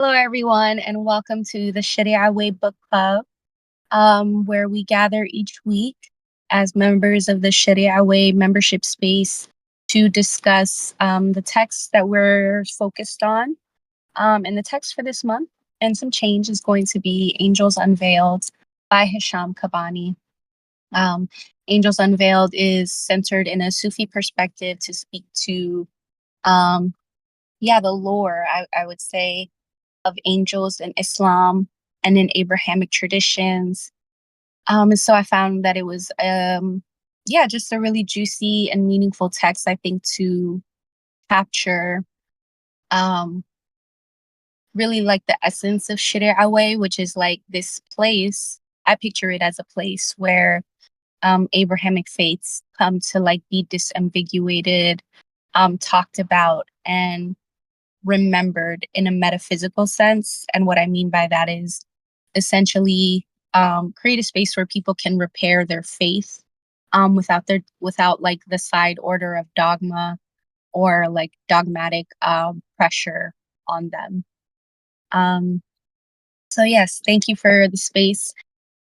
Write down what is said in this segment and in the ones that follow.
Hello, everyone, and welcome to the Sharia Way Book Club, where we gather each week as members of the Sharia Way membership space to discuss the texts that we're focused on. And the text for this month and some change is going to be Angels Unveiled by Hisham Kabbani. Um, Angels Unveiled is centered in a Sufi perspective to speak to, the lore, I would say, of angels in Islam and in Abrahamic traditions. And so I found that it was, just a really juicy and meaningful text, I think, to capture um, really like the essence of Sharia way, which is like this place. I picture it as a place where Abrahamic faiths come to like be disambiguated, talked about, and remembered in a metaphysical sense. And what I mean by that is essentially create a space where people can repair their faith without like the side order of dogma or like dogmatic pressure on them. Um, so yes, thank you for the space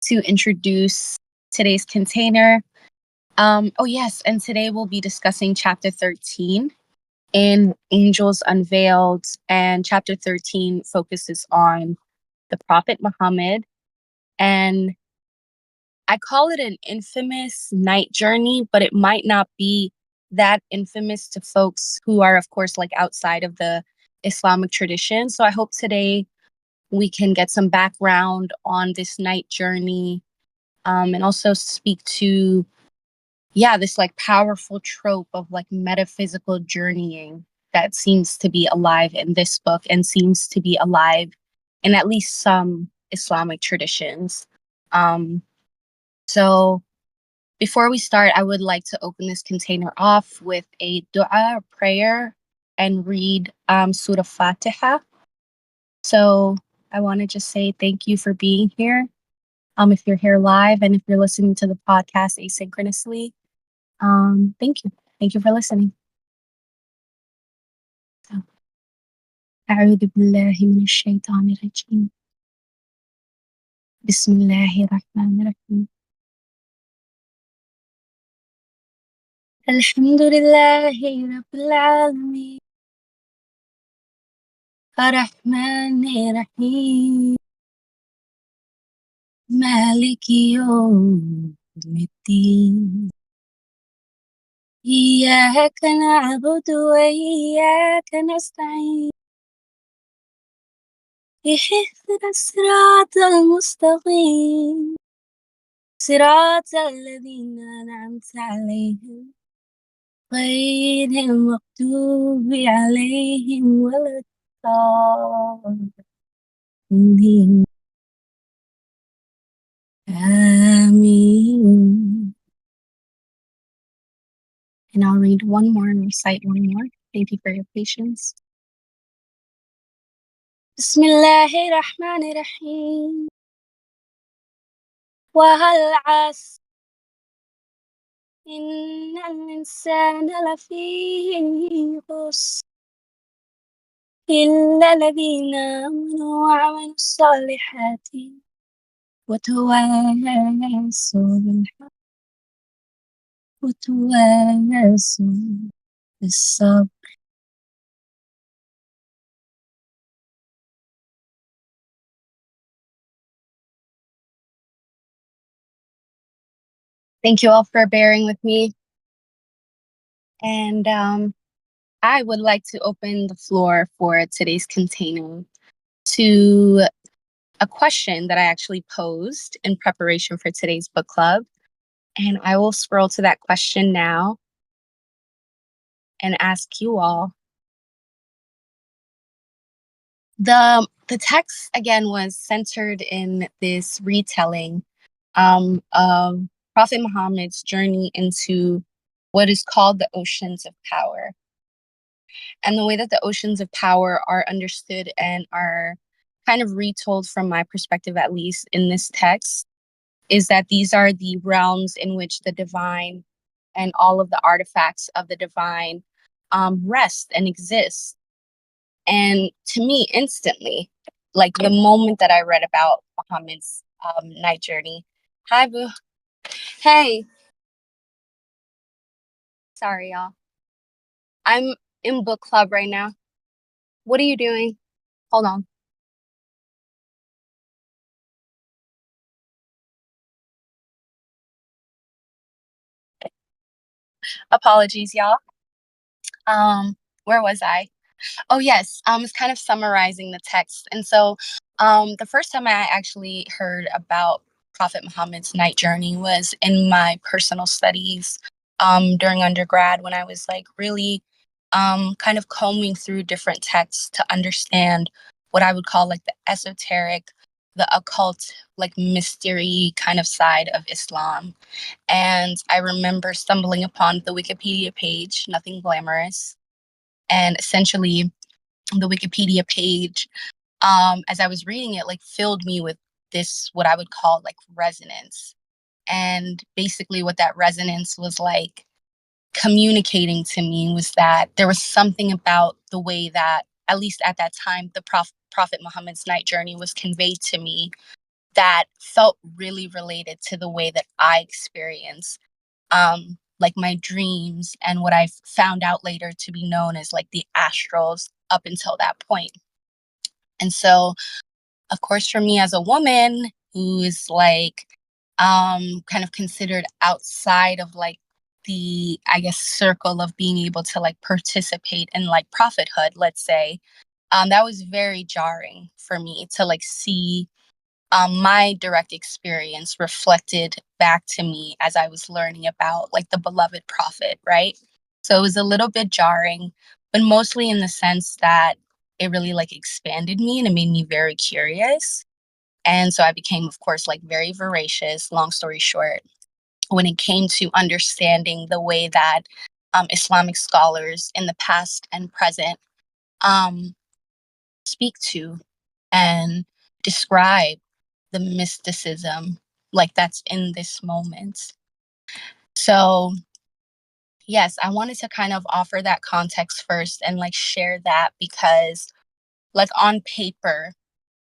to introduce today's container. Oh yes, and today we'll be discussing chapter 13 in Angels Unveiled, and chapter 13 focuses on the Prophet Muhammad. And I call it an infamous night journey, but it might not be that infamous to folks who are, of course, like outside of the Islamic tradition. So I hope today we can get some background on this night journey, and also speak to, this like powerful trope of like metaphysical journeying that seems to be alive in this book and seems to be alive in at least some Islamic traditions. Um, so before we start, I would like to open this container off with a dua or prayer and read Surah Fatiha. So I want to just say thank you for being here. If you're here live and if you're listening to the podcast asynchronously, thank you. Thank you for listening. أعوذ بالله من الشيطان الرجيم. بسم الله الرحمن الرحيم. الحمد لله رب العالمين الرحمن الرحيم مالك يوم الدين إياك نعبد وإياك نستعين اهدنا الصراط المستقيم صراط الذين أنعمت عليهم غير المغضوب عليهم ولا الضالين آمين. And I'll read one more and recite one more. Thank you for your patience. بسم الله الرحمن الرحيم والعصر إن الإنسان لفي خسر إلا الذين آمنوا وعملوا الصالحات وتواصوا بالحق وتواصوا بالصبر. Thank you all for bearing with me. And I would like to open the floor for today's container to a question that I actually posed in preparation for today's book club. And I will scroll to that question now and ask you all. The text, again, was centered in this retelling of Prophet Muhammad's journey into what is called the oceans of power. And the way that the oceans of power are understood and are kind of retold from my perspective, at least in this text, is that these are the realms in which the divine and all of the artifacts of the divine rest and exist. And to me, instantly, like the moment that I read about Muhammad's night journey. Hi, boo. Hey, sorry, y'all. I'm in book club right now. What are you doing? Hold on. Apologies, y'all. Where was I? Oh, yes. It's kind of summarizing the text. And so, the first time I actually heard about Prophet Muhammad's night journey was in my personal studies during undergrad when I was like really kind of combing through different texts to understand what I would call like the esoteric, the occult, like mystery kind of side of Islam. And I remember stumbling upon the Wikipedia page, nothing glamorous. And essentially, the Wikipedia page, as I was reading it, like filled me with this, what I would call like resonance. And basically, what that resonance was like communicating to me was that there was something about the way that, at least at that time, the Prophet Muhammad's night journey was conveyed to me that felt really related to the way that I experience like my dreams and what I found out later to be known as like the astrals up until that point. And so, of course, for me as a woman who is like kind of considered outside of like the, I guess, circle of being able to like participate in like prophethood, let's say, that was very jarring for me to like see my direct experience reflected back to me as I was learning about like the beloved prophet, right? So it was a little bit jarring, but mostly in the sense that it really like expanded me and it made me very curious. And so I became, of course, like very voracious, long story short, when it came to understanding the way that Islamic scholars in the past and present um, speak to and describe the mysticism like that's in this moment. So, yes, I wanted to kind of offer that context first and like share that because, like, on paper,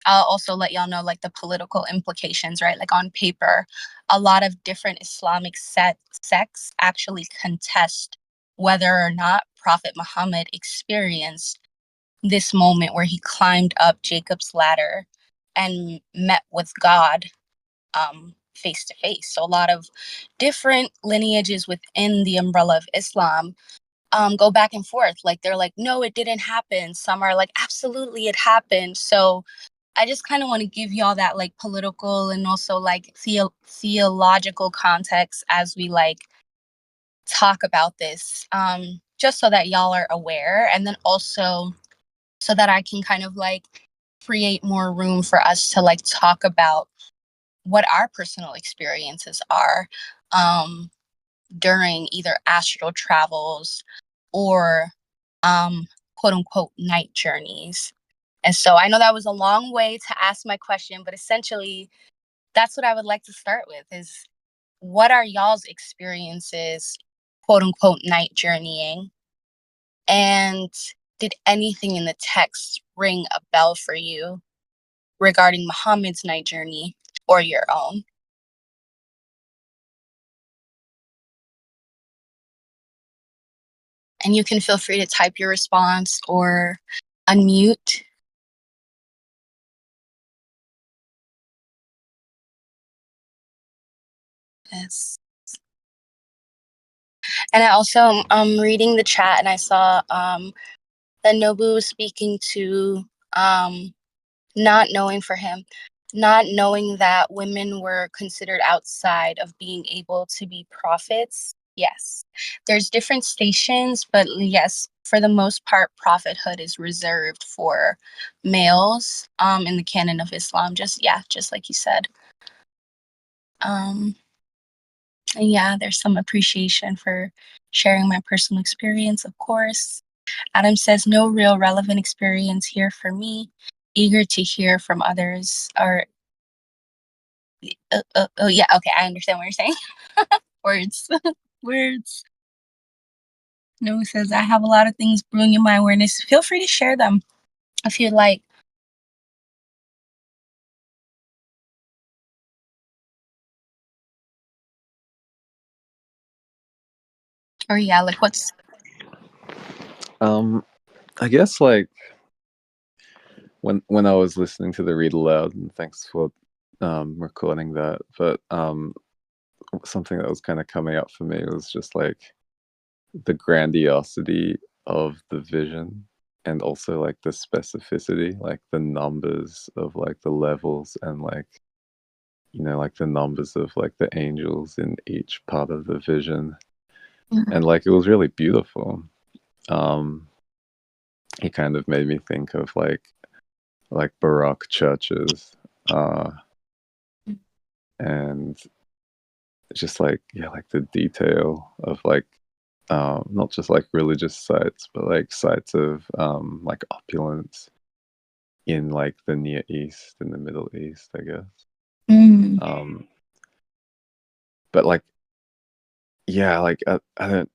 I'll also let y'all know like the political implications, right? Like, on paper, a lot of different Islamic sects actually contest whether or not Prophet Muhammad experienced this moment where he climbed up Jacob's ladder and met with God face to face. So a lot of different lineages within the umbrella of Islam go back and forth. Like they're like, no, it didn't happen. Some are like, absolutely, it happened. So I just kind of want to give y'all that like political and also like theological context as we like talk about this, just so that y'all are aware, and then also so that I can kind of like create more room for us to like talk about what our personal experiences are um, during either astral travels or quote unquote night journeys. And so I know that was a long way to ask my question, but essentially that's what I would like to start with is what are y'all's experiences, quote unquote, night journeying? And did anything in the text ring a bell for you regarding Muhammad's night journey or your own? And you can feel free to type your response or unmute. Yes. And I also reading the chat and I saw that Nobu was speaking to not knowing for him, not knowing that women were considered outside of being able to be prophets. Yes, there's different stations, but yes, for the most part, prophethood is reserved for males in the canon of Islam. Just, yeah, just like you said. Um, and yeah, there's some appreciation for sharing my personal experience, of course. Adam says, no real relevant experience here for me. Eager to hear from others. Or, oh, yeah, okay, I understand what you're saying. Words, words. No says, I have a lot of things brewing in my awareness. Feel free to share them. I feel like or yeah, like what's I guess like when I was listening to the read aloud, and thanks for recording that, but something that was kind of coming up for me was just like the grandiosity of the vision, and also like the specificity, like the numbers of like the levels, and like like the numbers of like the angels in each part of the vision. Mhm. And like it was really beautiful. um it kind of made me think of like Baroque churches, uh and just like, yeah, like the detail of like not just like religious sites, but like sites of like opulence in like the Near East and the Middle East, I guess. Mm. um but like, yeah, like I don't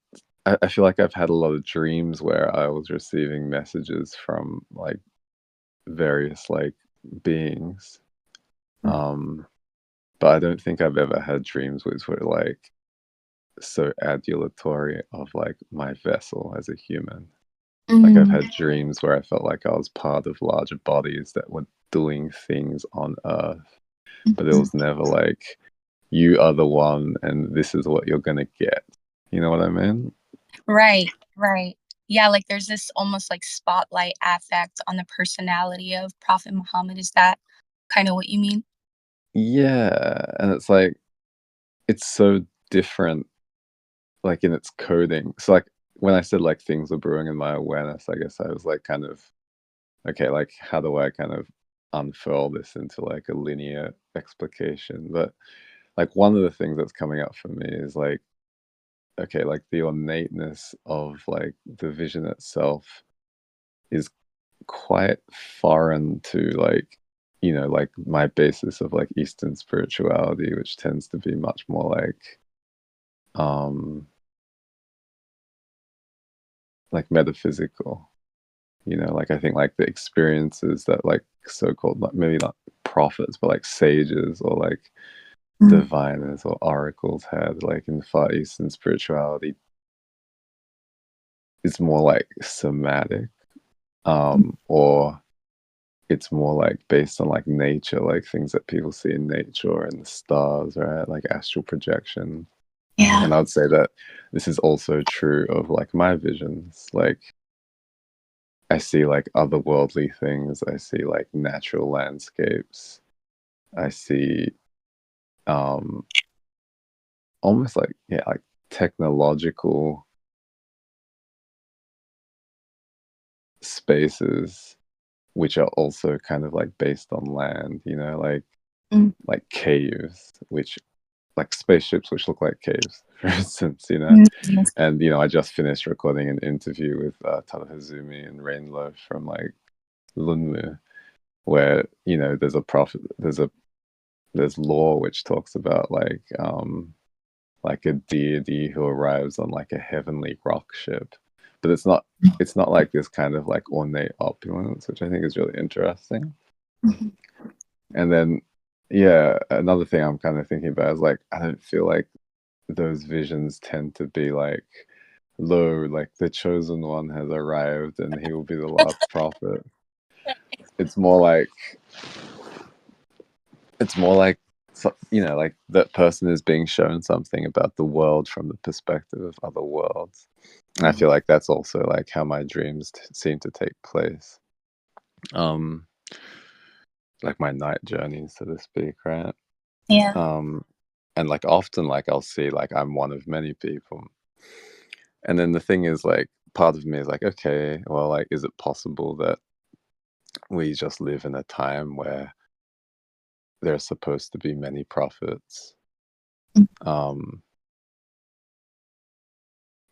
I feel like I've had a lot of dreams where I was receiving messages from like various like beings. um but I don't think I've ever had dreams which were like so adulatory of like my vessel as a human. Like I've Mm. had dreams where I felt like I was part of larger bodies that were doing things on Earth, but it Mhm. was never like, you are the one and this is what you're gonna get. You know what I mean? Right, right. Yeah, like there's this almost like spotlight affect on the personality of Prophet Muhammad. Is that kind of what you mean? Yeah, and it's like it's so different, like in its coding. So like when I said like things were brewing in my awareness, I guess I was like kind of, okay, like how do I kind of unfurl this into like a linear explication? But like one of the things that's coming up for me is like, okay, like the ornateness of like the vision itself is quite foreign to like, like my basis of like Eastern spirituality, which tends to be much more um like metaphysical. Like I think like the experiences that like so-called, like maybe not prophets, but like sages or like Mm. diviners or oracles had like in Far Eastern spirituality is more like somatic, or it's more like based on like nature, like things that people see in nature and the stars, right? Like astral projection. Yeah. And I'd say that this is also true of like my visions. Like I see like otherworldly things, I see like natural landscapes, I see um almost like, yeah, like technological spaces which are also kind of like based on land, Mm. like caves, which like spaceships which look like caves, for instance, Mm. Yes. and I just finished recording an interview with Tala Hazumi and Rainlow from like Lunmu, where there's a prophet, there's law which talks about like a deity who arrives on like a heavenly rock ship, but it's not like this kind of like ornate opulence, which I think is really interesting. Mhm. And then, yeah, another thing I'm kind of thinking about is like, I don't feel like those visions tend to be like, lo, like the chosen one has arrived and he will be the last prophet. It's more like, like that person is being shown something about the world from the perspective of other worlds. And I feel like that's also like how my dreams seem to take place. Um, like my night journeys, so to speak, right? Yeah. Um, and like often, like I'll see like I'm one of many people, and then the thing is like part of me is like, okay, well, like is it possible that we just live in a time where there's supposed to be many prophets? Um,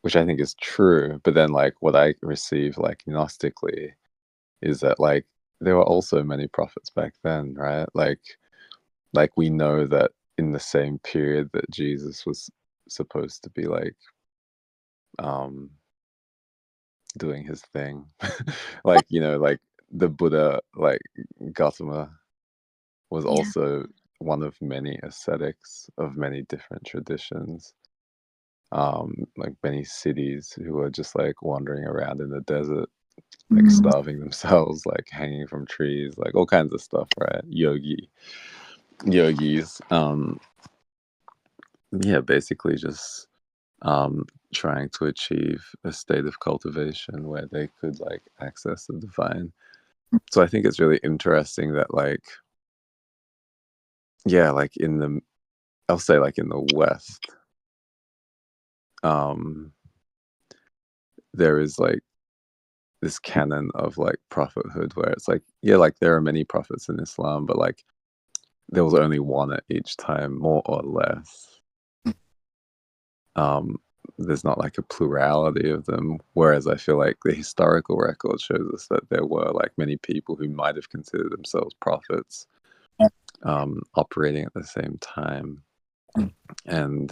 which I think is true, but then like what I receive like gnostically is that like there were also many prophets back then, right? Like we know that in the same period that Jesus was supposed to be like um doing his thing, like like the Buddha, like Gautama, was Yeah. also one of many ascetics of many different traditions. Like many cities who were just like wandering around in the desert, like Mm. starving themselves, like hanging from trees, like all kinds of stuff, right? Yogis. Yeah, basically just trying to achieve a state of cultivation where they could like access the divine. So I think it's really interesting that like, yeah, like I'll say like in the West, um, there is like this canon of like prophethood where it's like, yeah, like there are many prophets in Islam, but like there was only one at each time, more or less. Um, there's not like a plurality of them, whereas I feel like the historical record shows us that there were like many people who might have considered themselves prophets operating at the same time. And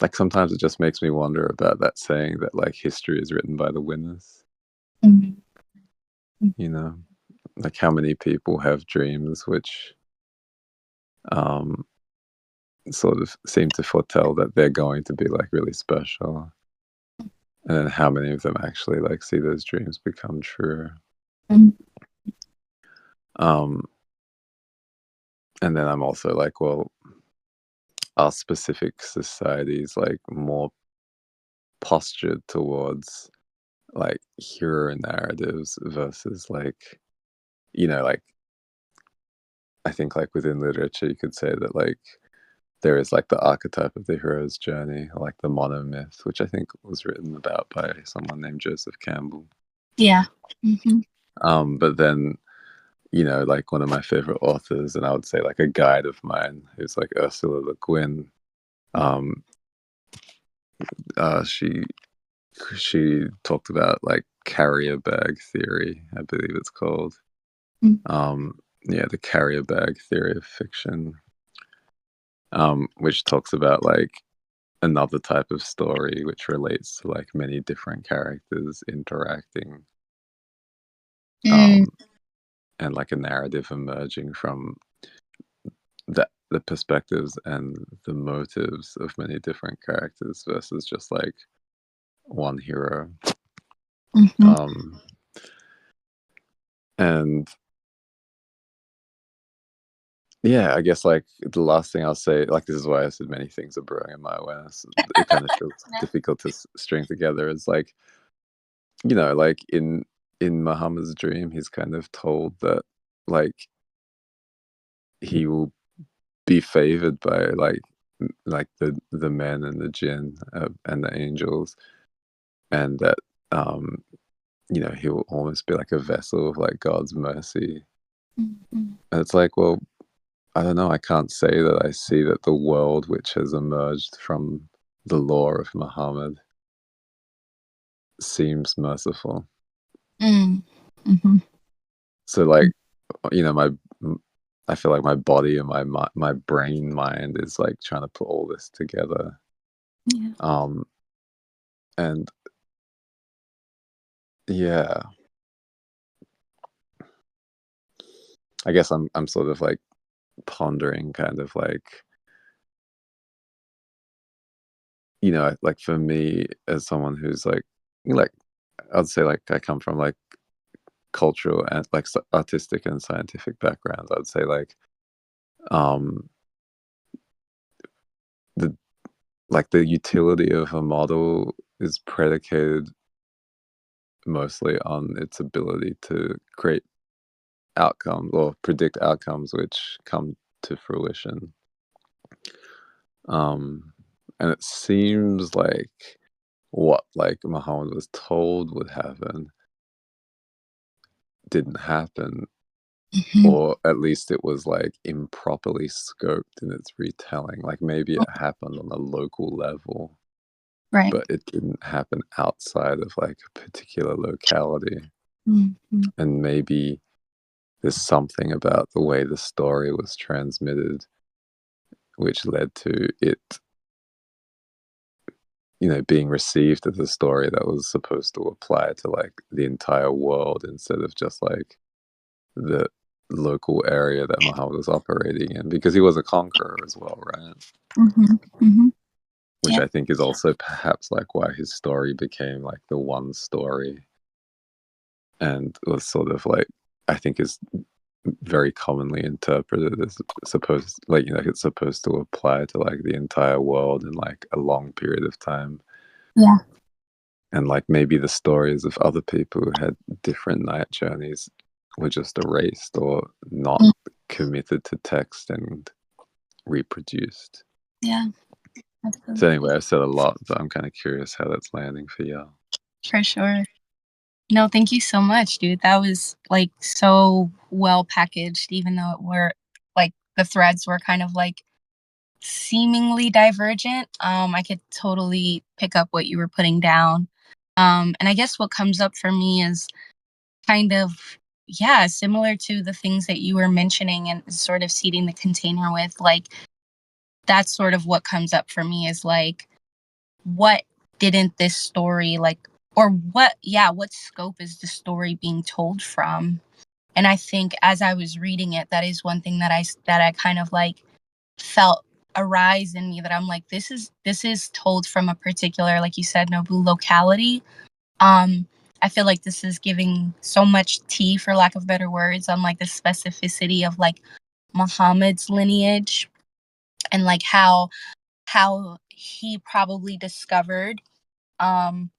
like sometimes it just makes me wonder about that saying that like history is written by the winners, Mm. you know, like how many people have dreams which um, sort of seem to foretell that they're going to be like really special, and then how many of them actually like see those dreams become true. Mm. um and then I'm also like, well, are specific societies like more postured towards like hero narratives versus like, like I think like within literature you could say that like there is like the archetype of the hero's journey, like the monomyth, which I think was written about by someone named Joseph Campbell. Yeah. Mm-hmm. But then, like one of my favorite authors, and I would say like a guide of mine, who's like Ursula Le Guin. Um, she talked about like carrier bag theory, I believe it's called. Mm. Yeah, the carrier bag theory of fiction, which talks about like another type of story which relates to like many different characters interacting, Mm. um, and like a narrative emerging from the perspectives and the motives of many different characters versus just like one hero. Mm-hmm. Um, and yeah, I guess like the last thing I'll say, like this is why I said many things are brewing in my awareness. It kind of feels difficult to string together. Is like, like in Muhammad's dream, he's kind of told that like he will be favored by like the men and the jinn and the angels, and that um he will almost be like a vessel of like God's mercy. Mm-hmm. And it's like, well, I don't know, I can't say that I see that the world which has emerged from the law of Muhammad seems merciful. Mm. Mm-hmm. So like, my I feel like my body and my brain mind is like trying to put all this together. Yeah. um and yeah, I guess I'm sort of like pondering kind of like, like for me as someone who's like I'd say like I come from like cultural and like artistic and scientific backgrounds. I'd say like um the the utility of a model is predicated mostly on its ability to create outcomes or predict outcomes which come to fruition. um and it seems like what like Muhammad was told would happen didn't happen, Mm-hmm. or at least it was like improperly scoped in its retelling. Like maybe it happened on a local level, Right. but it didn't happen outside of like a particular locality. Mm-hmm. And maybe there's something about the way the story was transmitted which led to it being received as a story that was supposed to apply to like the entire world instead of just like the local area that Muhammad was operating in, because he was a conqueror as well, right? Which Yeah. I think is also perhaps like why his story became like the one story, and was sort of like, I think is very commonly interpreted as supposed, like, it's supposed to apply to like the entire world in like a long period of time. Yeah. And like maybe the stories of other people who had different night journeys were just erased or not committed to text and reproduced. Yeah. So anyway, I've said a lot, but I'm kind of curious how that's landing for you. For sure. No, thank you so much, dude. That was like so well packaged, even though it were like the threads were kind of like seemingly divergent. I could totally pick up what you were putting down. And I guess what comes up for me is kind of, yeah, similar to the things that you were mentioning and sort of seeding the container with. Like, that's sort of what comes up for me is like, what didn't this story like, or what scope is the story being told from? And I think as I was reading it, that is one thing that I kind of like felt arise in me, that I'm like, this is told from a particular, like you said, Nobu, locality. I feel like this is giving so much tea, for lack of better words, on like the specificity of like Muhammad's lineage, and like how he probably discovered um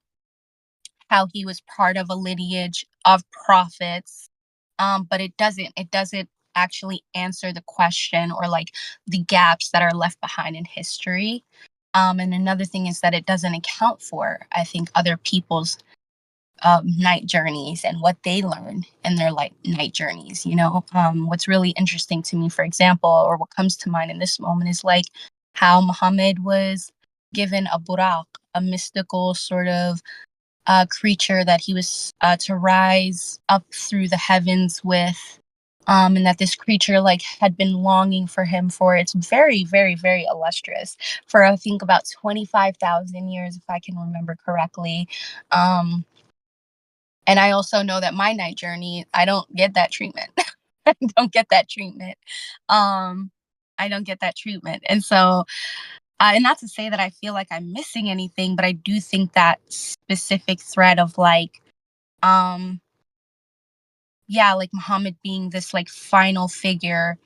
how he was part of a lineage of prophets. But it doesn't actually answer the question, or like the gaps that are left behind in history. And another thing is that it doesn't account for, I think, other people's night journeys and what they learn in their like night journeys. What's really interesting to me, for example, or what comes to mind in this moment, is like how Muhammad was given a buraq, a mystical sort of creature that he was to rise up through the heavens with. And that this creature like had been longing for him for, it's very, very, very illustrious, for I think about 25,000 years, if I can remember correctly. And I also know that my night journey, I don't get that treatment. I don't get that treatment. I don't get that treatment. And so, and not to say that I feel like I'm missing anything, but I do think that specific thread of like, yeah, like Muhammad being this like final figure,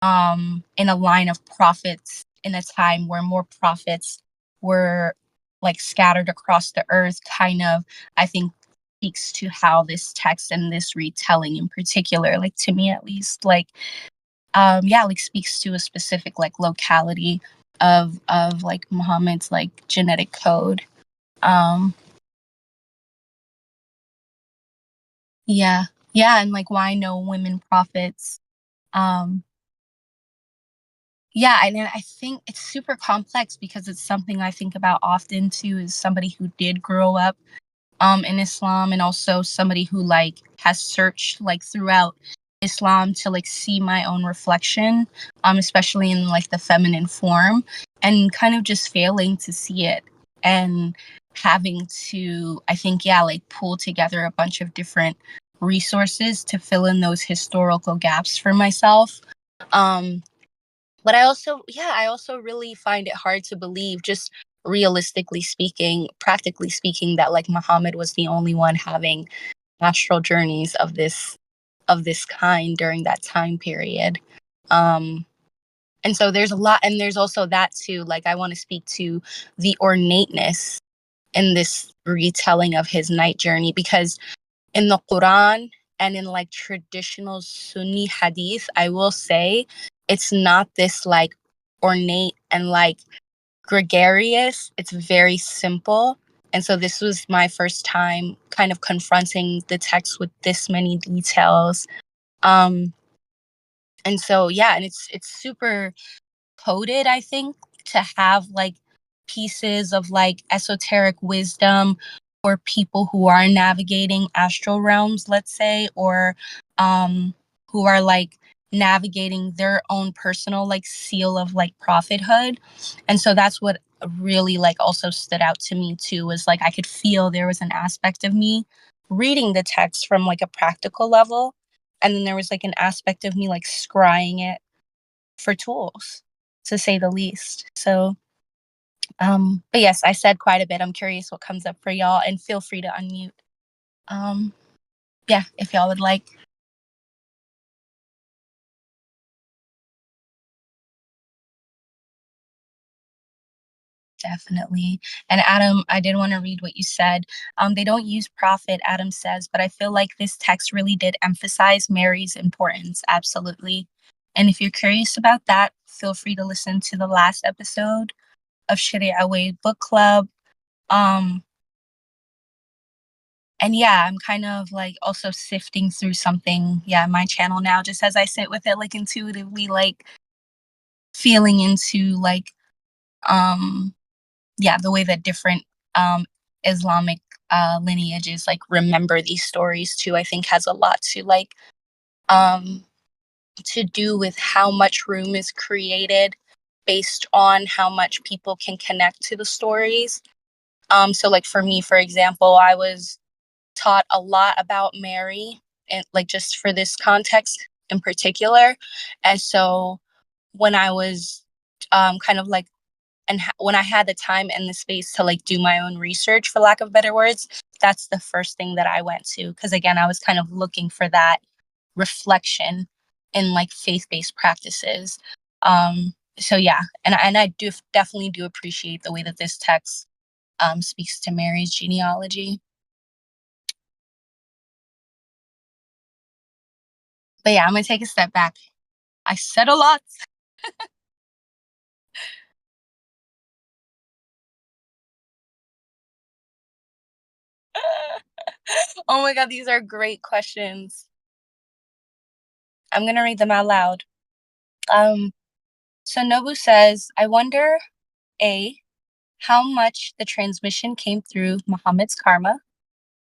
in a line of prophets in a time where more prophets were like scattered across the earth, kind of, I think, speaks to how this text and this retelling in particular, like to me at least, like, yeah, like speaks to a specific like locality of like Muhammad's like genetic code. Um, yeah, yeah, and like why no women prophets? Um, yeah, and then I think it's super complex because it's something I think about often too, as somebody who did grow up in Islam, and also somebody who like has searched like throughout Islam to like see my own reflection, especially in like the feminine form, and kind of just failing to see it, and having to, I think, yeah, like pull together a bunch of different resources to fill in those historical gaps for myself. Um, but I also really find it hard to believe, just realistically speaking, practically speaking, that like Muhammad was the only one having astral journeys of this kind during that time period. Um, and so there's a lot, and there's also that too. Like, I want to speak to the ornateness in this retelling of his night journey, because in the Quran and in like traditional Sunni hadith, I will say it's not this like ornate and like gregarious. It's very simple. And so this was my first time kind of confronting the text with this many details. Um, and so yeah, and it's super coded, I think, to have like pieces of like esoteric wisdom for people who are navigating astral realms, let's say, or who are like navigating their own personal like seal of like prophethood. And so that's what really like also stood out to me too, was like I could feel there was an aspect of me reading the text from like a practical level, and then there was like an aspect of me like scrying it for tools, to say the least. So but yes, I said quite a bit. I'm curious what comes up for y'all, and feel free to unmute. um yeah, if y'all would like. Definitely. And Adam, I did want to read what you said. They don't use prophet, Adam says, but I feel like this text really did emphasize Mary's importance. Absolutely. And if you're curious about that, feel free to listen to the last episode of Sharia Way Book Club. Um, and yeah, I'm kind of like also sifting through something, yeah, my channel now, just as I sit with it, like intuitively, like feeling into like um yeah, the way that different Islamic lineages like remember these stories too, I think has a lot to like um to do with how much room is created based on how much people can connect to the stories. So like for me, for example, I was taught a lot about Mary, and like just for this context in particular. And so when I was kind of like when I had the time and the space to like do my own research, for lack of better words, that's the first thing that I went to. Because again, I was kind of looking for that reflection in like faith-based practices. So yeah, and I do definitely do appreciate the way that this text speaks to Mary's genealogy. But yeah, I'm gonna take a step back. I said a lot. Oh my god, these are great questions. I'm gonna read them out loud. Um, so Nobu says, I wonder, A, how much the transmission came through Muhammad's karma?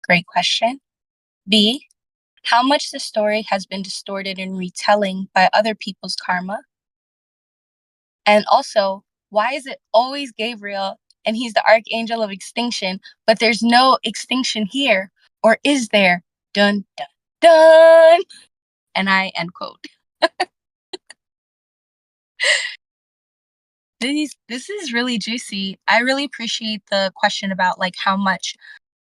Great question. B, how much the story has been distorted in retelling by other people's karma? And also, why is it always Gabriel and he's the archangel of extinction, but there's no extinction here? Or is there? Dun, dun, dun. And I end quote. This is really juicy. I really appreciate the question about like how much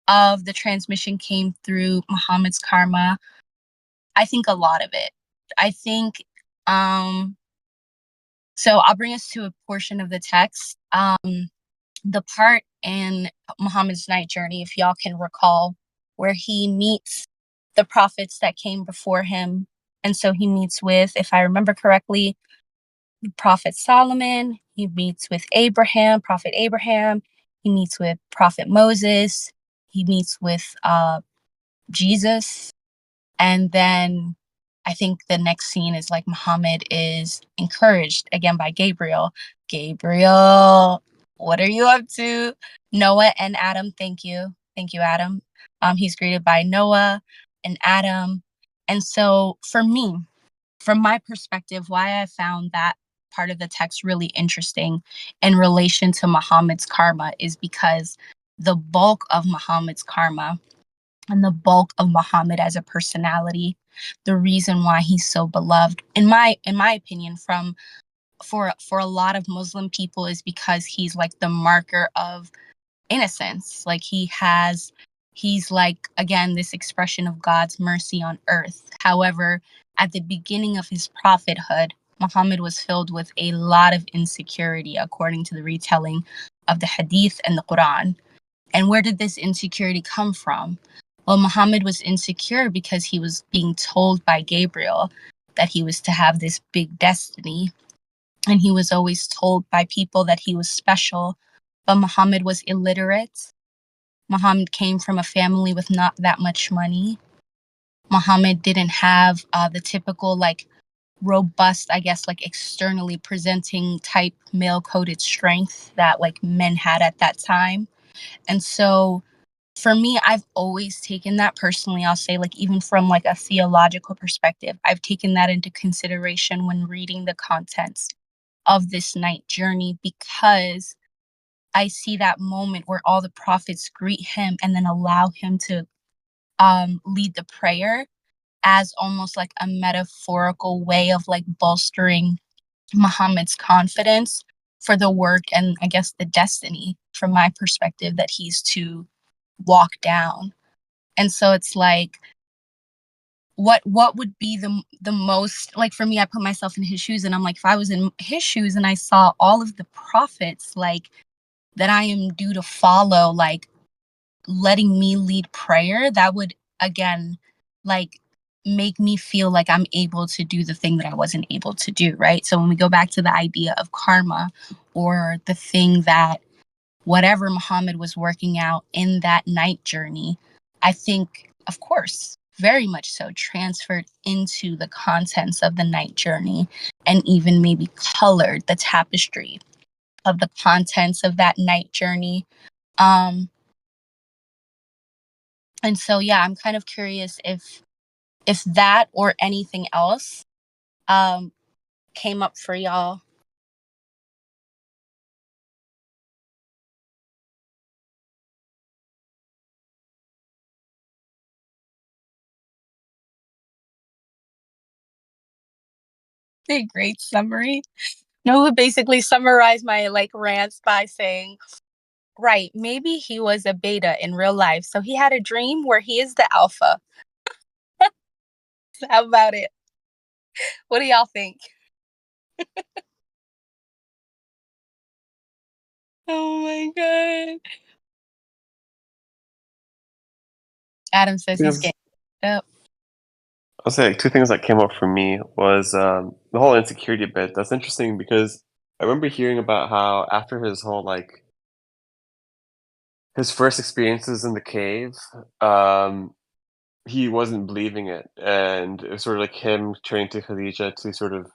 of the transmission came through Muhammad's karma. I think a lot of it. I think so I'll bring us to a portion of the text. The part in Muhammad's night journey, if y'all can recall, where he meets the prophets that came before him. And so he meets with, if I remember correctly, Prophet Solomon, he meets with Abraham, Prophet Abraham, he meets with Prophet Moses, he meets with Jesus. And then I think the next scene is like Muhammad is encouraged again by Gabriel. Gabriel, what are you up to? Noah and Adam, thank you. Thank you, Adam. He's greeted by Noah and Adam. And so for me, from my perspective, why I found that part of the text really interesting in relation to Muhammad's karma is because the bulk of Muhammad's karma and the bulk of Muhammad as a personality, the reason why he's so beloved, in my opinion, from for a lot of Muslim people, is because he's like the marker of innocence. Like he's like, again, this expression of God's mercy on earth. However, at the beginning of his prophethood, Muhammad was filled with a lot of insecurity, according to the retelling of the Hadith and the Quran. And where did this insecurity come from? Well, Muhammad was insecure because he was being told by Gabriel that he was to have this big destiny. And he was always told by people that he was special. But Muhammad was illiterate. Muhammad came from a family with not that much money. Muhammad didn't have the typical, like, robust, I guess, like externally presenting type male coded strength that like men had at that time. And so for me, I've always taken that personally. I'll say, like, even from like a theological perspective, I've taken that into consideration when reading the contents of this night journey, because I see that moment where all the prophets greet him and then allow him to lead the prayer as almost like a metaphorical way of like bolstering Muhammad's confidence for the work and, I guess, the destiny, from my perspective, that he's to walk down. And so it's like, what would be the most, like, for me, I put myself in his shoes and I'm like, if I was in his shoes and I saw all of the prophets, like, that I am due to follow, like, letting me lead prayer, that would, again, like, make me feel like I'm able to do the thing that I wasn't able to do, right? So when we go back to the idea of karma, or the thing that whatever Muhammad was working out in that night journey, I think, of course, very much so, transferred into the contents of the night journey, and even maybe colored the tapestry of the contents of that night journey. Um, and so, yeah, I'm kind of curious if that or anything else um, came up for y'all. A great summary. Noah basically summarized my like rants by saying, right, maybe he was a beta in real life, so he had a dream where he is the alpha. So how about it? What do y'all think? Oh my god. Adam says he's Because getting up. I'll say like two things that came up for me was the whole insecurity bit. That's interesting because I remember hearing about how after his whole like his first experiences in the cave, um, he wasn't believing it, and it was sort of like him turning to Khadija to sort of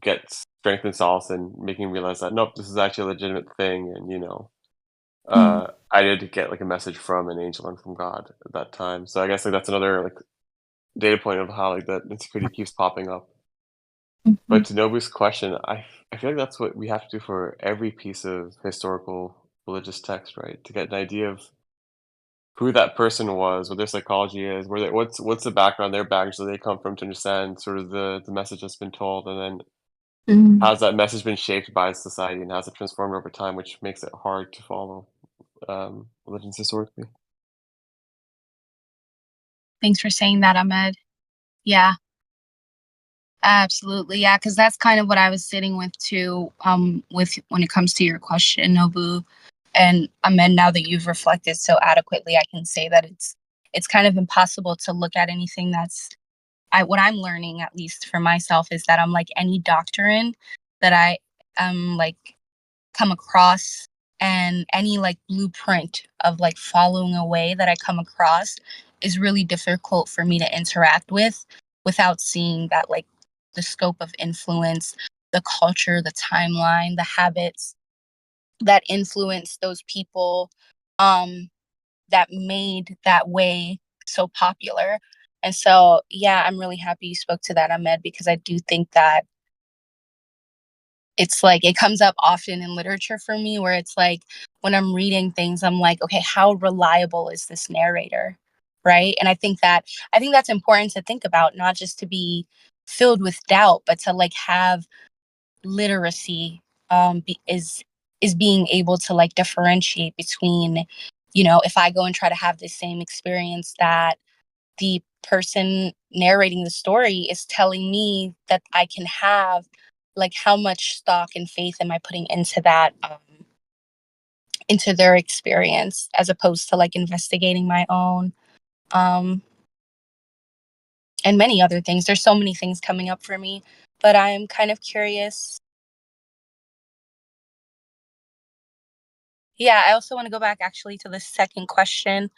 get strength and solace and making him realize that nope, this is actually a legitimate thing, and Mm, I did get like a message from an angel and from God at that time. So I guess like that's another like data point of how like that insecurity keeps popping up. mhm, But to Nobu's question, I feel like that's what we have to do for every piece of historical religious text, right? To get an idea of who that person was, what their psychology is, where they, what's the background, their baggage that they come from, to understand sort of the message that's been told, and then mm. how's that message been shaped by society and how's it transformed over time, which makes it hard to follow religions historically. Thanks for saying that, Ahmed. Yeah, absolutely. Yeah, because that's kind of what I was sitting with too. With when it comes to your question, Nobu and Ahmed. Now that you've reflected so adequately, I can say that it's kind of impossible to look at anything that's what I'm learning, at least for myself, is that I'm like any doctrine that I like come across, and any like blueprint of like following a way that I come across, is really difficult for me to interact with without seeing that, like, the scope of influence, the culture, the timeline, the habits that influence those people, um that made that way so popular. And so, yeah, I'm really happy you spoke to that, Ahmed, because I do think that it's like it comes up often in literature for me, where it's like when I'm reading things, I'm like, okay, how reliable is this narrator? Right. And I think that's important to think about, not just to be filled with doubt, but to like have literacy, is being able to like differentiate between, if I go and try to have the same experience that the person narrating the story is telling me that I can have, like, how much stock and faith am I putting into that, into their experience, as opposed to like investigating my own, um and many other things. There's so many things coming up for me, but I'm kind of curious. Yeah, I also want to go back actually to the second question,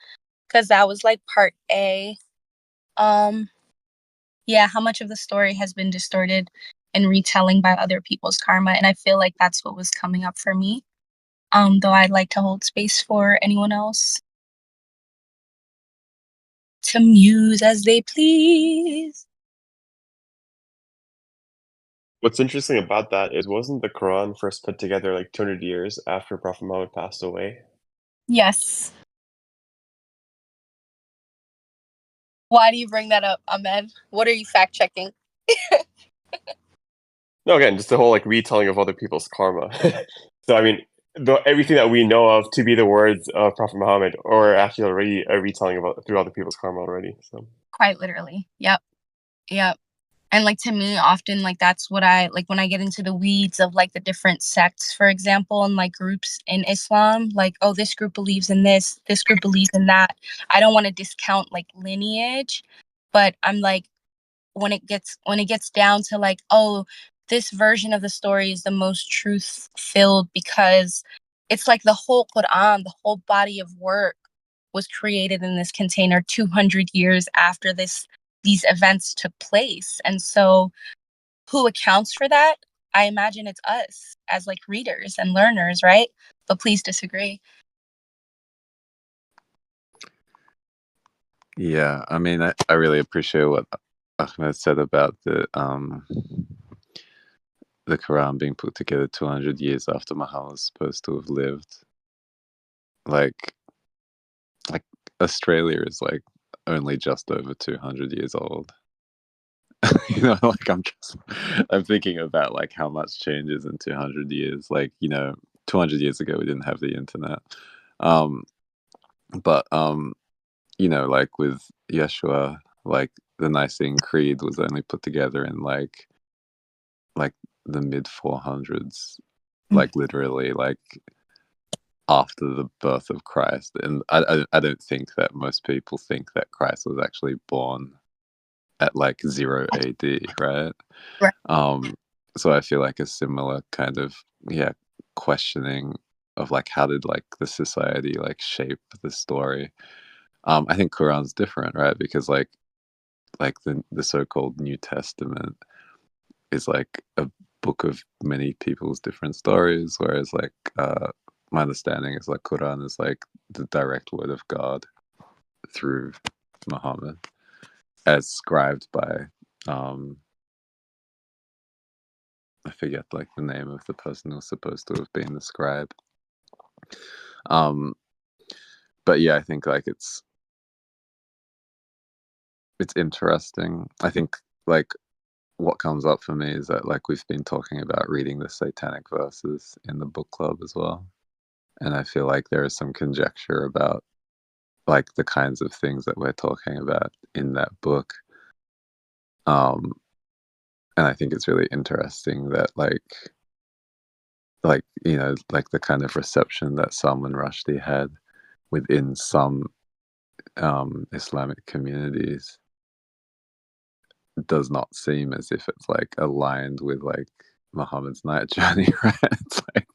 because that was like part A. um yeah, how much of the story has been distorted and retelling by other people's karma? And I feel like that's what was coming up for me. Though I'd like to hold space for anyone else. to muse as they please. What's interesting about that is wasn't the Quran first put together like 200 years after Prophet Muhammad passed away? Yes. Why do you bring that up, Ahmed? What are you fact checking? No, again, just the whole like retelling of other people's karma. So I mean, everything that we know of to be the words of Prophet Muhammad, or actually already a retelling about through other people's karma already. So Quite literally. Yep. Yep. And like to me, often like that's what I like when I get into the weeds of like the different sects, for example, and like groups in Islam, like, oh, this group believes in this group believes in that. I don't want to discount like lineage, but I'm like, when it gets down to like, oh, this version of the story is the most truth filled because it's like the whole Quran, the whole body of work was created in this container 200 years after these events took place. And so who accounts for that? I imagine it's us as like readers and learners, right? But please disagree. Yeah, I mean, I really appreciate what Ahmed said about the Quran being put together 200 years after Muhammad was supposed to have lived. Like Australia is like only just over 200 years old. You know, like I'm thinking about like how much changes in 200 years. Like, you know, 200 years ago we didn't have the internet. Um, but you know, like with Yeshua, like the Nicene Creed was only put together in like the mid 400s, like literally like after the birth of Christ. And I don't think that most people think that Christ was actually born at like 0 AD, right? Right. So I feel like a similar kind of questioning of like how did like the society like shape the story. I think Quran's different, right? Because like the so-called New Testament is like a book of many people's different stories, whereas like my understanding is like Quran is like the direct word of God through Muhammad, as scribed by I forget like the name of the person who was supposed to have been the scribe. But yeah, I think like it's interesting. I think like what comes up for me is that like we've been talking about reading the satanic verses in the book club as well, and I feel like there is some conjecture about like the kinds of things that we're talking about in that book. And I think it's really interesting that like you know, like the kind of reception that Salman Rushdie had within some Islamic communities does not seem as if it's like aligned with like Muhammad's night journey, right? It's like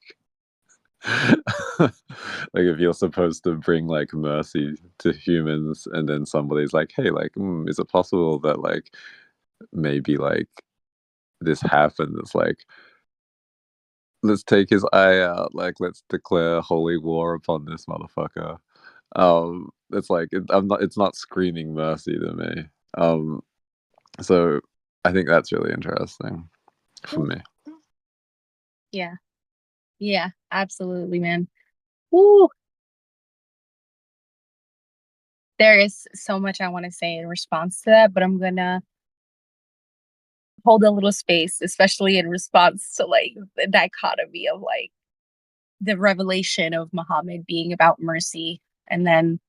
like if you're supposed to bring like mercy to humans and then somebody's like, hey, like is it possible that like maybe like this happened? It's like, let's take his eye out, like let's declare holy war upon this motherfucker. It's like it's not screaming mercy to me. So I think that's really interesting for me. Yeah. Yeah, absolutely, man. Woo. There is so much I want to say in response to that, but I'm gonna hold a little space, especially in response to like the dichotomy of like the revelation of Muhammad being about mercy and then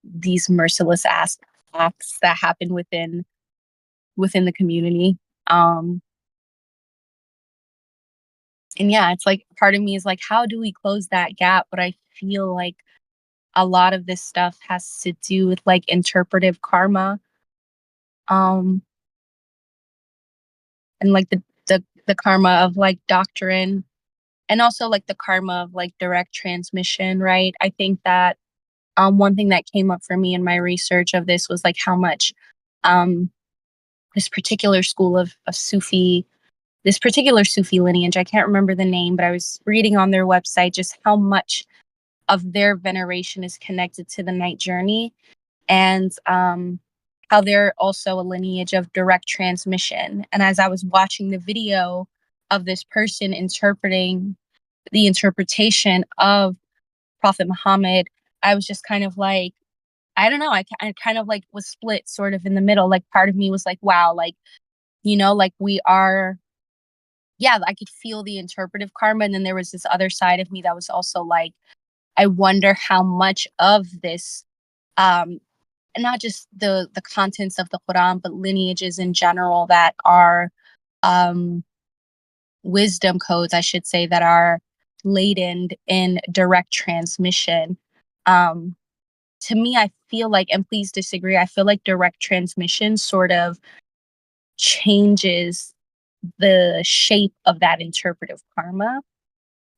these merciless acts that happen within the community. And yeah, it's like part of me is like, how do we close that gap? But I feel like a lot of this stuff has to do with like interpretive karma. And like the karma of like doctrine and also like the karma of like direct transmission, right? I think that one thing that came up for me in my research of this was like how much this particular school of Sufi, this particular Sufi lineage, I can't remember the name, but I was reading on their website just how much of their veneration is connected to the night journey. and how they're also a lineage of direct transmission. And as I was watching the video of this person interpreting the interpretation of Prophet Muhammad, I was just kind of like, I don't know, I kind of like was split sort of in the middle. Like part of me was like, wow, like, like we are, yeah, I could feel the interpretive karma. And then there was this other side of me that was also like, I wonder how much of this, and not just the contents of the Quran, but lineages in general that are um, wisdom codes, I should say, that are laden in direct transmission. Um, to me, I feel like, and please disagree, I feel like direct transmission sort of changes the shape of that interpretive karma,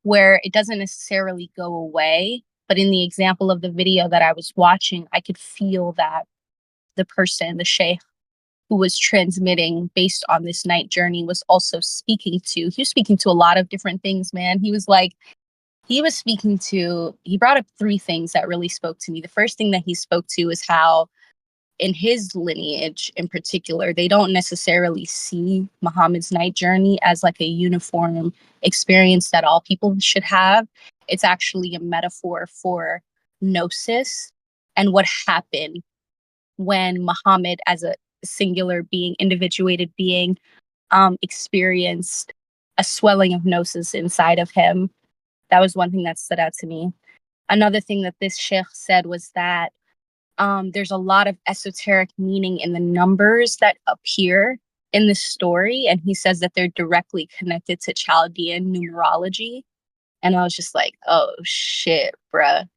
where it doesn't necessarily go away. But in the example of the video that I was watching, I could feel that the person, the sheikh who was transmitting based on this night journey, was also he was speaking to a lot of different things, man. He brought up three things that really spoke to me. The first thing that he spoke to is how in his lineage in particular, they don't necessarily see Muhammad's night journey as like a uniform experience that all people should have. It's actually a metaphor for gnosis and what happened when Muhammad, as a singular being, individuated being, experienced a swelling of gnosis inside of him. That was one thing that stood out to me. Another thing that this sheikh said was that there's a lot of esoteric meaning in the numbers that appear in the story. And he says that they're directly connected to Chaldean numerology. And I was just like, oh shit, bruh.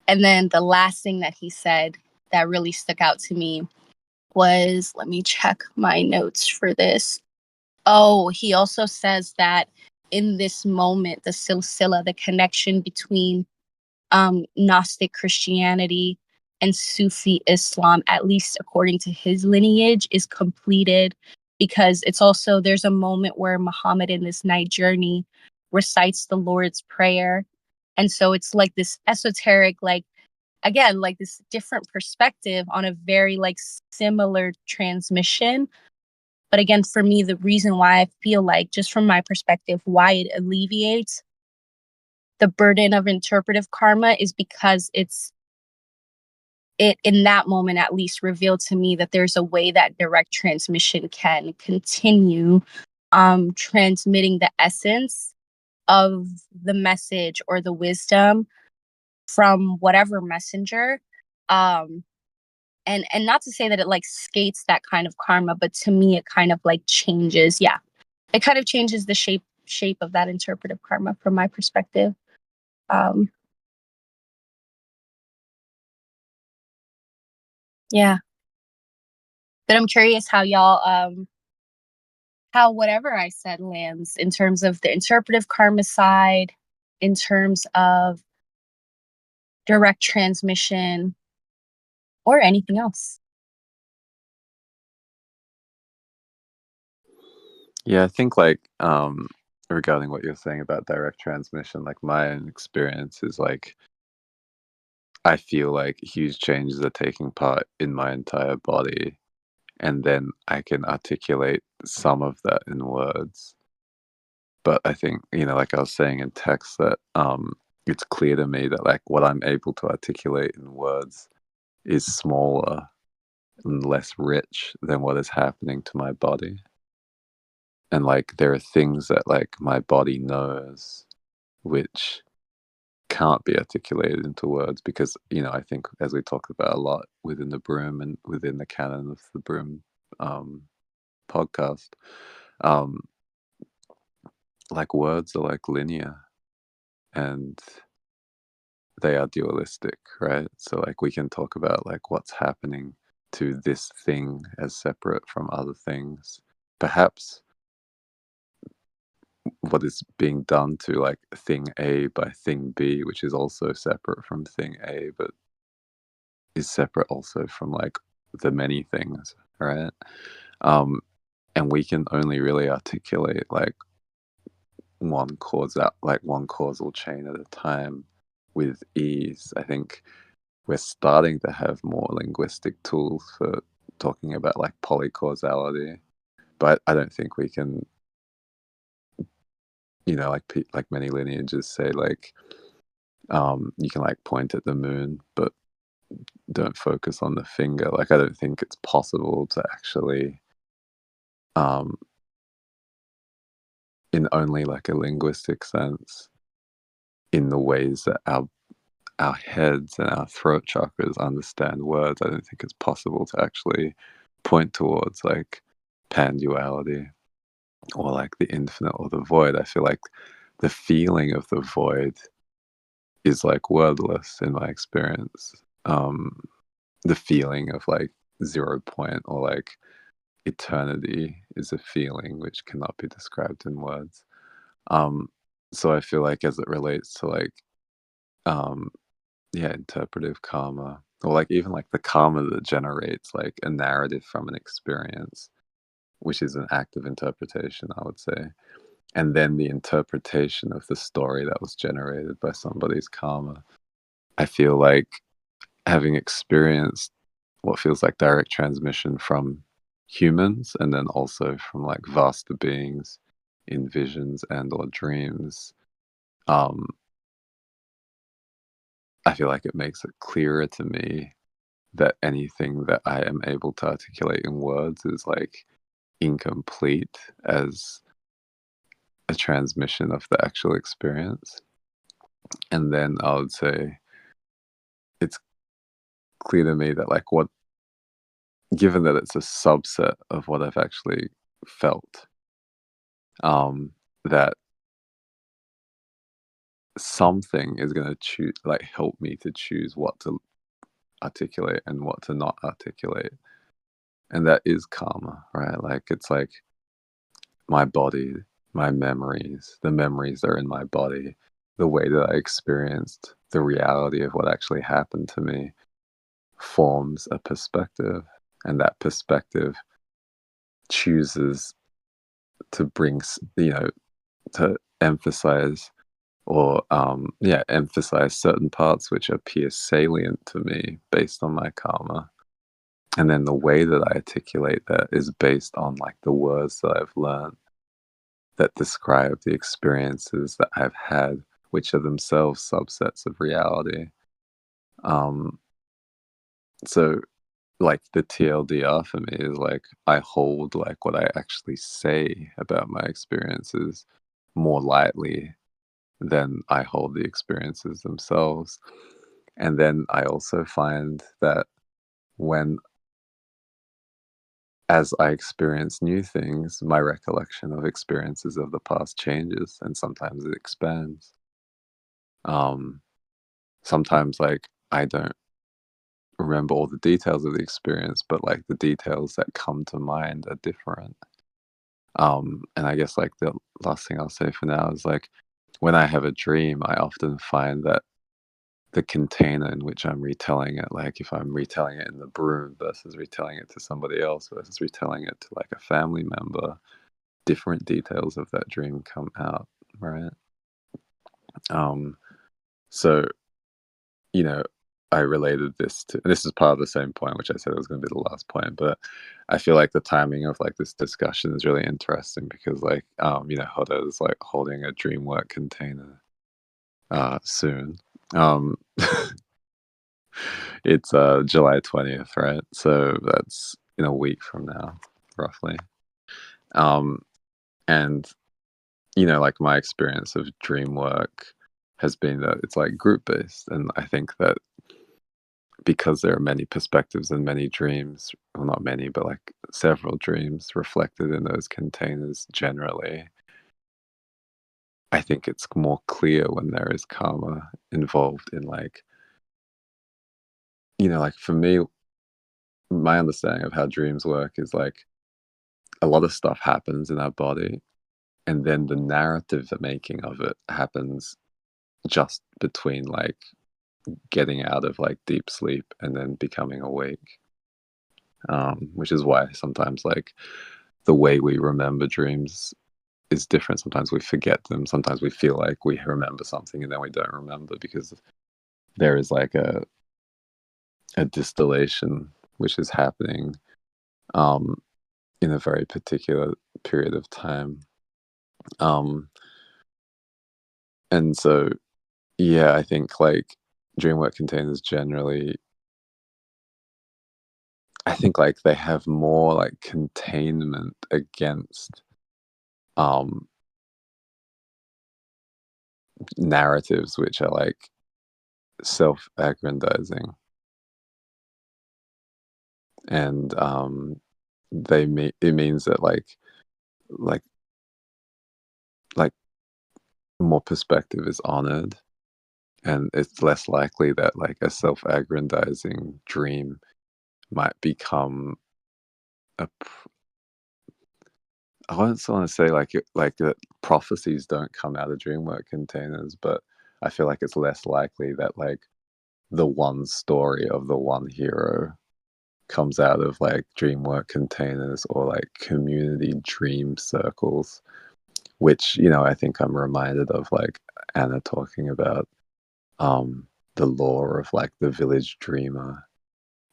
And then the last thing that he said that really stuck out to me was, let me check my notes for this. Oh, he also says that in this moment, the silsila, the connection between Gnostic Christianity and Sufi Islam, at least according to his lineage, is completed, because there's a moment where Muhammad in this night journey recites the Lord's Prayer. And so it's like this esoteric, like, again, like this different perspective on a very like similar transmission. But again, for me, the reason why I feel like, just from my perspective, why it alleviates the burden of interpretive karma is because it in that moment at least revealed to me that there's a way that direct transmission can continue transmitting the essence of the message or the wisdom from whatever messenger. And not to say that it like skates that kind of karma, but to me it kind of like changes, yeah, it kind of changes the shape of that interpretive karma from my perspective. um yeah, but I'm curious how y'all how whatever I said lands in terms of the interpretive karma side, in terms of direct transmission, or anything else. Yeah, I think like regarding what you're saying about direct transmission, like my own experience is like I feel like huge changes are taking part in my entire body, and then I can articulate some of that in words. But I think, like I was saying in text, that it's clear to me that like what I'm able to articulate in words is smaller and less rich than what is happening to my body. And like there are things that like my body knows which can't be articulated into words, because I think, as we talked about a lot within the Broom and within the canon of the Broom podcast, um, like words are like linear and they are dualistic, right? So like we can talk about like what's happening to this thing as separate from other things. Perhaps what is being done to like thing A by thing B, which is also separate from thing A, but is separate also from like the many things, right? Um, and we can only really articulate like one causal chain at a time with ease. I think we're starting to have more linguistic tools for talking about like polycausality, but I don't think we can, like many lineages say, like you can like point at the moon, but don't focus on the finger. Like I don't think it's possible to actually, um, in only like a linguistic sense, in the ways that our heads and our throat chakras understand words. I don't think it's possible to actually point towards like pan-duality or like the infinite or the void. I feel like the feeling of the void is like wordless in my experience. The feeling of like 0 point or like eternity is a feeling which cannot be described in words. So I feel like as it relates to like um, interpretive karma, or like even like the karma that generates like a narrative from an experience, which is an act of interpretation, I would say. And then the interpretation of the story that was generated by somebody's karma. I feel like having experienced what feels like direct transmission from humans and then also from like vaster beings in visions and or dreams, um, I feel like it makes it clearer to me that anything that I am able to articulate in words is like incomplete as a transmission of the actual experience. And then I would say it's clear to me that like given that it's a subset of what I've actually felt, that something is going to choose, like help me to choose what to articulate and what to not articulate. And that is karma, right? Like it's like my body, my memories, the memories that are in my body, the way that I experienced the reality of what actually happened to me forms a perspective. And that perspective chooses to bring, to emphasize or, emphasize certain parts which appear salient to me based on my karma. And then the way that I articulate that is based on like the words that I've learned that describe the experiences that I've had, which are themselves subsets of reality. Um, so like the TLDR for me is like I hold like what I actually say about my experiences more lightly than I hold the experiences themselves. And then I also find that when as I experience new things, my recollection of experiences of the past changes and sometimes it expands. Um, Sometimes like I don't remember all the details of the experience, but like the details that come to mind are different. And I guess like the last thing I'll say for now is like when I have a dream, I often find that the container in which I'm retelling it, like if I'm retelling it in the room versus retelling it to somebody else versus retelling it to like a family member, different details of that dream come out, right? Um, so, you know, I related this to, this is part of the same point, which I said was going to be the last point, but I feel like the timing of like this discussion is really interesting because like, Hoda is like holding a dream work container soon. Um, It's July 20th, right? So that's in a week from now, roughly. Um, and like my experience of dream work has been that it's like group based, and I think that because there are many perspectives and many dreams, well, not many, but like several dreams reflected in those containers generally, I think it's more clear when there is karma involved in like, like for me, my understanding of how dreams work is like a lot of stuff happens in our body and then the narrative making of it happens just between like getting out of like deep sleep and then becoming awake, which is why sometimes like the way we remember dreams is different. Sometimes we forget them, sometimes we feel like we remember something and then we don't remember because there is like a distillation which is happening in a very particular period of time. And so, yeah, I think like dream work containers generally, I think like they have more like containment against narratives which are like self-aggrandizing, and it means that like like more perspective is honored, and it's less likely that like a self-aggrandizing dream might become a I wouldn't want to say like that prophecies don't come out of dream work containers, but I feel like it's less likely that like the one story of the one hero comes out of like dream work containers or like community dream circles, which, you know, I think I'm reminded of like Anna talking about the lore of like the village dreamer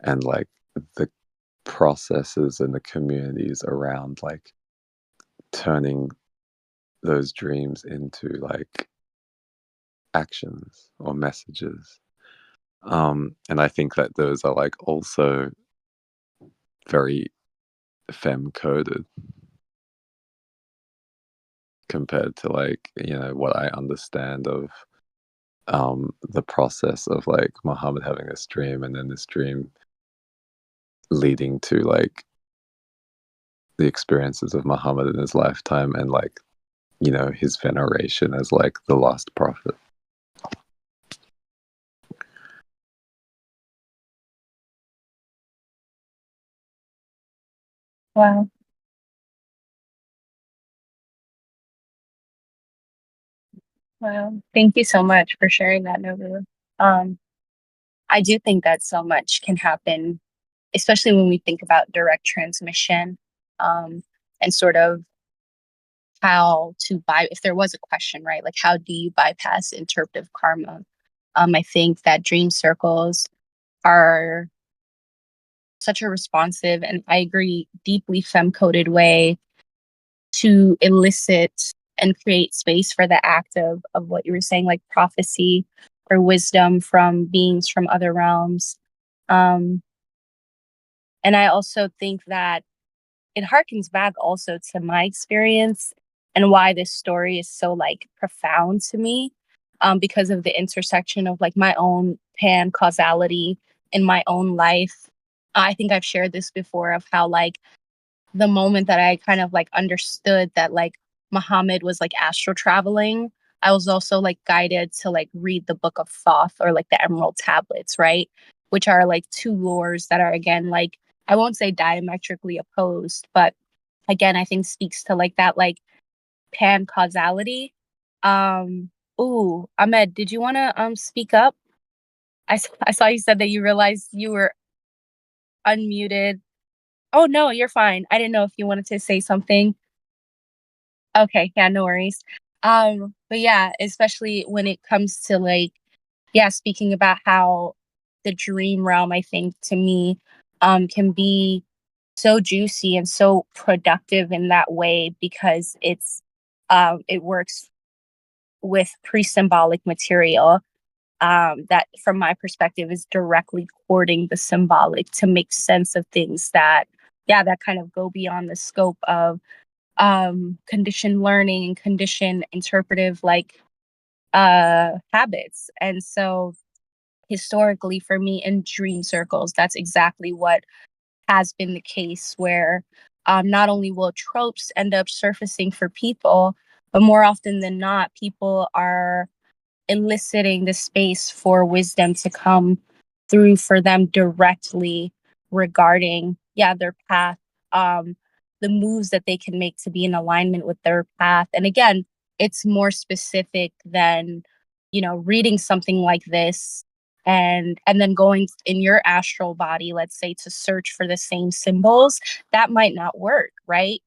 and like the processes and the communities around like turning those dreams into like actions or messages. And I think that those are like also very femme coded compared to like, you know, what I understand of the process of like Muhammad having this dream and then this dream leading to like the experiences of Muhammad in his lifetime and like, you know, his veneration as like the last prophet. Wow. Wow. Thank you so much for sharing that, Nobu. Um, I do think that so much can happen, especially when we think about direct transmission, and sort of how to if there was a question, right? Like, how do you bypass interpretive karma? I think that dream circles are such a responsive and, I agree, deeply femme-coded way to elicit and create space for the act of what you were saying, like prophecy or wisdom from beings from other realms. Um, and I also think that it harkens back also to my experience and why this story is so like profound to me, because of the intersection of like my own pan causality in my own life. I think I've shared this before of how like the moment that I kind of like understood that like Muhammad was like astral traveling, I was also like guided to like read the Book of Thoth or like the Emerald Tablets, right? Which are like two lores that are again like I won't say diametrically opposed, but again I think speaks to like that like pan causality. Ooh, Ahmed, did you want to speak up? I saw you said that you realized you were unmuted. Oh no, you're fine. I didn't know if you wanted to say something. Okay, yeah, no worries. But yeah, especially when it comes to like, yeah, speaking about how the dream realm, I think to me, can be so juicy and so productive in that way because it works with pre-symbolic material, that from my perspective is directly courting the symbolic to make sense of things that, yeah, that kind of go beyond the scope of conditioned learning and conditioned interpretive like habits. And so historically for me in dream circles, that's exactly what has been the case where not only will tropes end up surfacing for people, but more often than not, people are eliciting the space for wisdom to come through for them directly regarding, yeah, their path, um, the moves that they can make to be in alignment with their path. And again, it's more specific than, you know, reading something like this and then going in your astral body, let's say, to search for the same symbols. That might not work, right?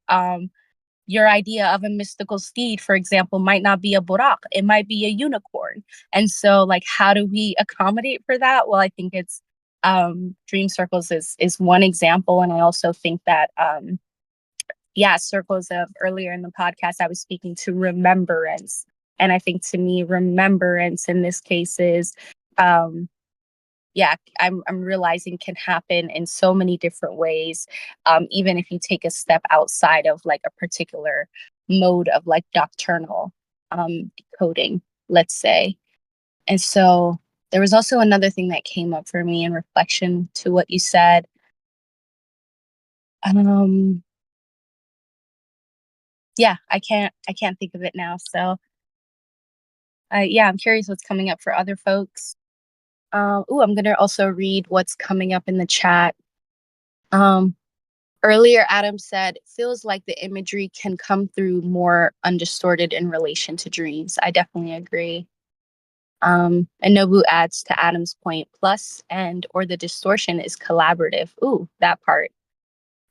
Your idea of a mystical steed, for example, might not be a burak, it might be a unicorn. And so, like, how do we accommodate for that? Well, I think it's dream circles is one example. And I also think that circles of earlier in the podcast, I was speaking to remembrance. And I think to me, remembrance in this case is, I'm realizing can happen in so many different ways. Even if you take a step outside of like a particular mode of like doctrinal decoding, let's say. And so there was also another thing that came up for me in reflection to what you said. I can't think of it now. So I'm curious what's coming up for other folks. I'm gonna also read what's coming up in the chat. Earlier, Adam said, feels like the imagery can come through more undistorted in relation to dreams. I definitely agree. And Nobu adds to Adam's point, plus and or the distortion is collaborative. Ooh, that part.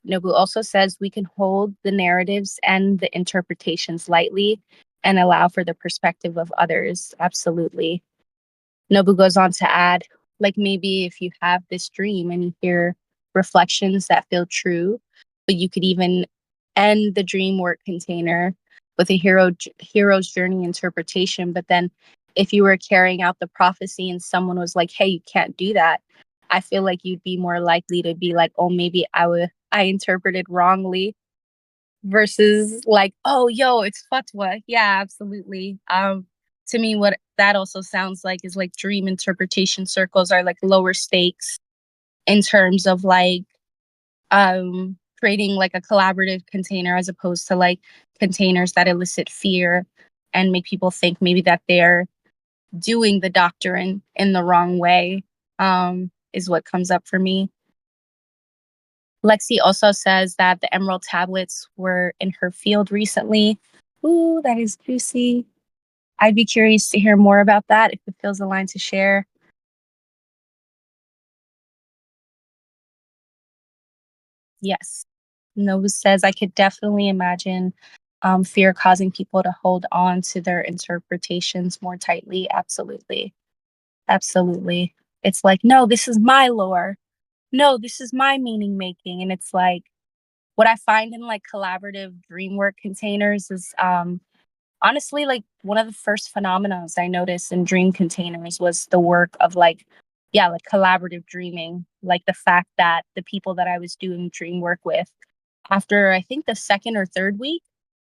Nobu also says we can hold the narratives and the interpretations lightly and allow for the perspective of others. Absolutely. Nobu goes on to add, like maybe if you have this dream and you hear reflections that feel true, but you could even end the dream work container with a hero's journey interpretation. But then if you were carrying out the prophecy and someone was like, hey, you can't do that, I feel like you'd be more likely to be like, oh, maybe I interpreted wrongly versus like, oh, yo, it's fatwa. Yeah, absolutely. To me, what that also sounds like is like dream interpretation circles are like lower stakes in terms of like creating like a collaborative container as opposed to like containers that elicit fear and make people think maybe that they're doing the doctrine in the wrong way, is what comes up for me. Lexi also says that the emerald tablets were in her field recently. Ooh, that is juicy. I'd be curious to hear more about that if it feels aligned to share. Yes. Nobu says, I could definitely imagine fear causing people to hold on to their interpretations more tightly. Absolutely. Absolutely. It's like, no, this is my lore. No, this is my meaning making. And it's like, what I find in like collaborative dream work containers is honestly like one of the first phenomena I noticed in dream containers was the work of like collaborative dreaming, like the fact that the people that I was doing dream work with, after I think the second or third week,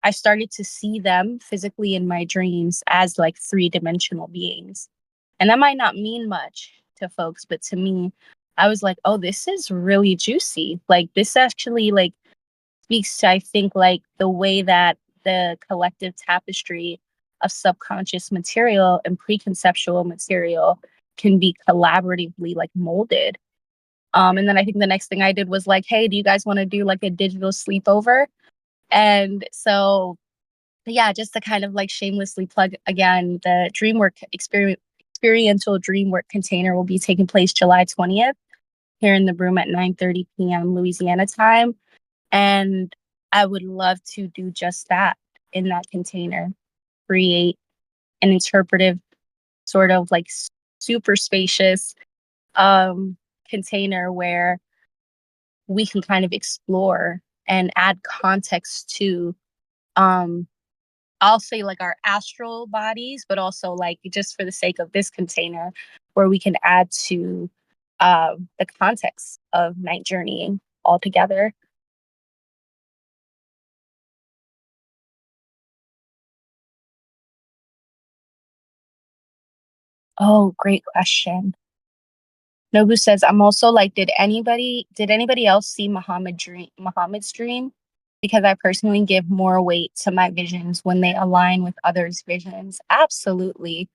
I started to see them physically in my dreams as like three-dimensional beings. And that might not mean much to folks, but to me, I was like, oh, this is really juicy. Like this actually like speaks to, I think, like the way that the collective tapestry of subconscious material and preconceptual material can be collaboratively like molded. And then I think the next thing I did was like, hey, do you guys want to do like a digital sleepover? And so, yeah, just to kind of like shamelessly plug again, the DreamWork experiential DreamWork container will be taking place July 20th here in the room at 9:30 p.m. Louisiana time. And I would love to do just that in that container, create an interpretive sort of like super spacious container where we can kind of explore and add context to I'll say like our astral bodies, but also like just for the sake of this container where we can add to the context of night journeying altogether. Oh, great question. Nobu says, I'm also like, did anybody else see Muhammad's dream? Because I personally give more weight to my visions when they align with others' visions. Absolutely.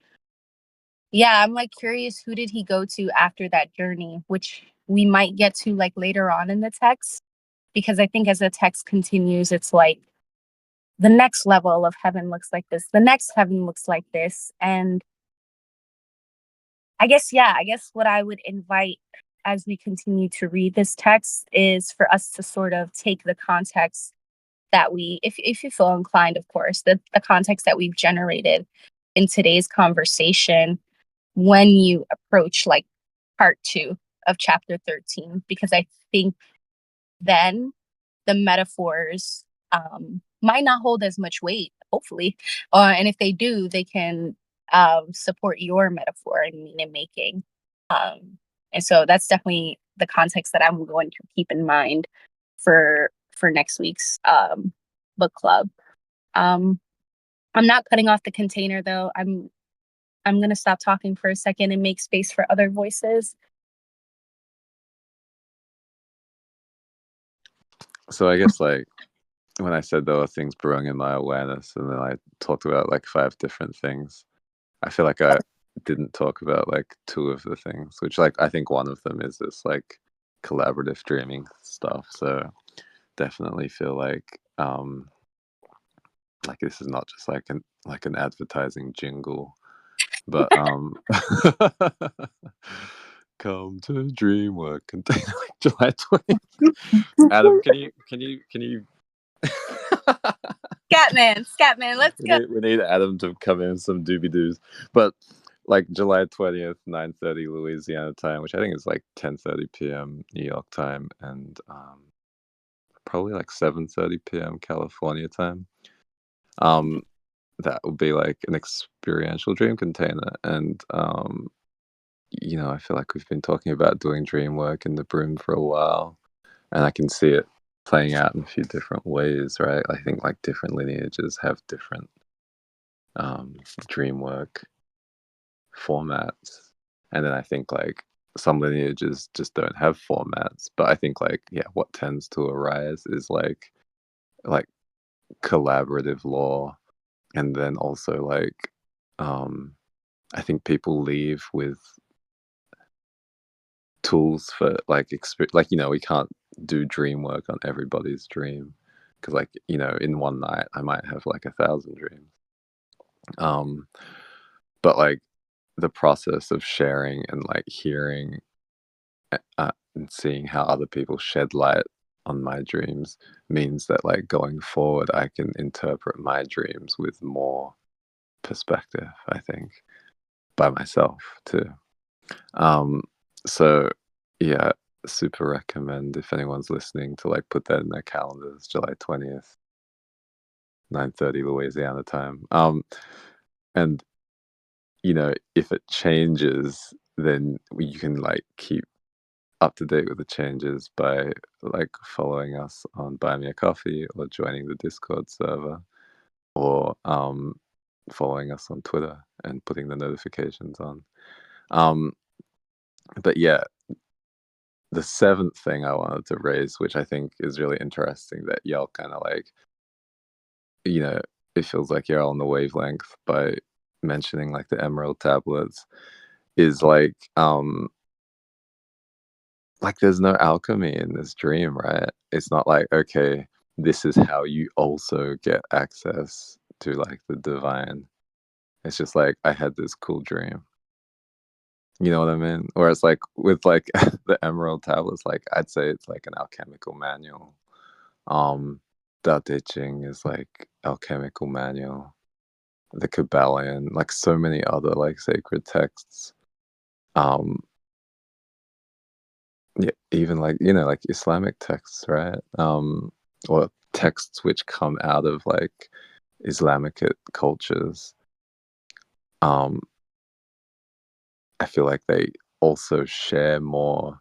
Yeah, I'm like curious, who did he go to after that journey, which we might get to like later on in the text. Because I think as the text continues, it's like the next level of heaven looks like this, the next heaven looks like this. And I guess what I would invite as we continue to read this text is for us to sort of take the context that if you feel inclined, of course, the context that we've generated in today's conversation when you approach like part 2 of chapter 13, because I think then the metaphors might not hold as much weight, hopefully. And if they do, they can support your metaphor and meaning making. And so that's definitely the context that I'm going to keep in mind for next week's book club. I'm not cutting off the container though. I'm gonna stop talking for a second and make space for other voices. So I guess like when I said there were things brewing in my awareness, and then I talked about like 5 different things, I feel like I didn't talk about like 2 of the things, which like I think one of them is this like collaborative dreaming stuff. So definitely feel like this is not just like an advertising jingle, but come to DreamWork container like July 20th. Adam, can you Scatman, let's go. we need Adam to come in some doobie doos. But like July 20th, 9:30 Louisiana time, which I think is like 10:30 p.m. New York time, and probably like 7:30 p.m. California time. That would be like an experiential dream container. And I feel like we've been talking about doing dream work in the Broom for a while, and I can see it playing out in a few different ways, right? I think like different lineages have different dream work formats, and then I think like some lineages just don't have formats. But I think like what tends to arise is like collaborative law, and then also like I think people leave with tools for like we can't do dream work on everybody's dream, because like in one night I might have like 1,000 dreams, but like the process of sharing and like hearing and seeing how other people shed light on my dreams means that like going forward I can interpret my dreams with more perspective, I think, by myself too. So yeah, super recommend if anyone's listening to like put that in their calendars, July 20th, 9:30 Louisiana time. And if it changes, then you can like keep up to date with the changes by like following us on Buy Me a Coffee, or joining the Discord server, or following us on Twitter and putting the notifications on. But yeah, the 7th thing I wanted to raise, which I think is really interesting, that y'all kind of like, it feels like you're on the wavelength by mentioning like the emerald tablets, is like there's no alchemy in this dream, right? It's not like, okay, this is how you also get access to like the divine. It's just like, I had this cool dream. You know what I mean? Whereas like with like the emerald tablets, like I'd say it's like an alchemical manual. Tao Te Ching is like alchemical manual. The Kabbalion, like so many other like sacred texts. Yeah, even like like Islamic texts, right? Or texts which come out of like Islamic cultures. I feel like they also share more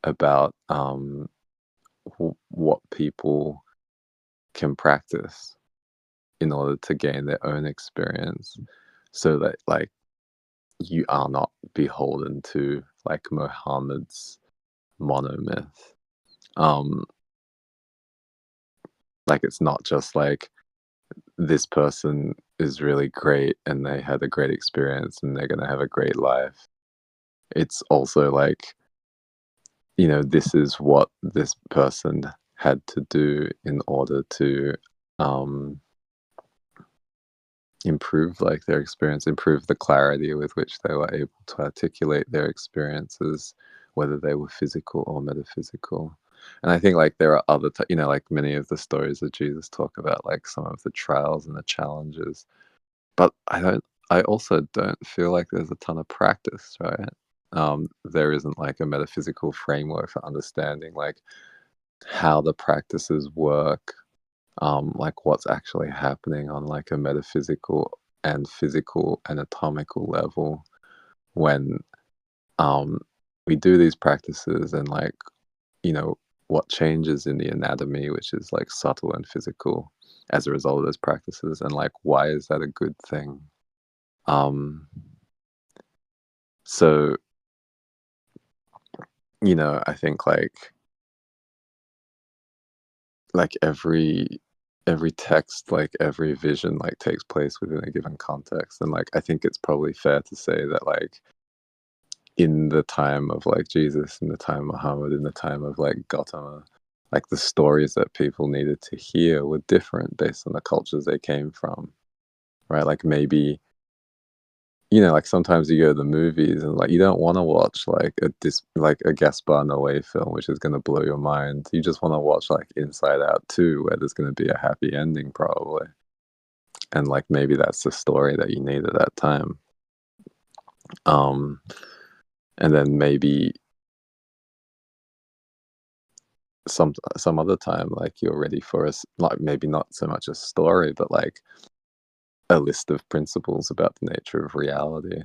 about what people can practice in order to gain their own experience, so that like you are not beholden to like Muhammad's monomyth. Like it's not just like this person is really great and they had a great experience and they're going to have a great life. It's also like, this is what this person had to do in order to improve like their experience, improve the clarity with which they were able to articulate their experiences, whether they were physical or metaphysical. And I think like there are other like many of the stories that Jesus talk about, like some of the trials and the challenges, but I also don't feel like there's a ton of practice, right? there isn't like a metaphysical framework for understanding like how the practices work, like what's actually happening on like a metaphysical and physical anatomical level when we do these practices, and like, you know, what changes in the anatomy, which is like subtle and physical as a result of those practices, and like why is that a good thing? So, you know, I think like every text, like every vision like takes place within a given context, and like I think it's probably fair to say that like in the time of like Jesus, in the time of Muhammad, in the time of like Gautama, like the stories that people needed to hear were different based on the cultures they came from, right? Like maybe, you know, like sometimes you go to the movies and like you don't want to watch like a Gaspar Noé film, which is going to blow your mind. You just want to watch like Inside Out 2, where there's going to be a happy ending probably, and like maybe that's the story that you need at that time. And then maybe some other time, like you're ready for like maybe not so much a story, but like a list of principles about the nature of reality,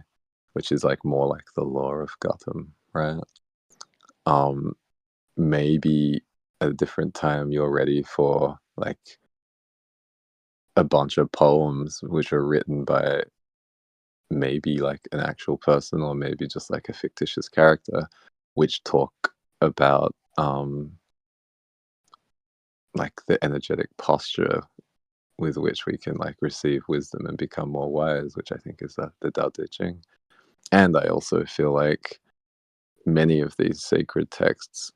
which is like more like the law of Gotham, right? Maybe at a different time you're ready for like a bunch of poems which are written by maybe like an actual person or maybe just like a fictitious character, which talk about like the energetic posture with which we can like receive wisdom and become more wise, which I think is the Tao Te Ching. And I also feel like many of these sacred texts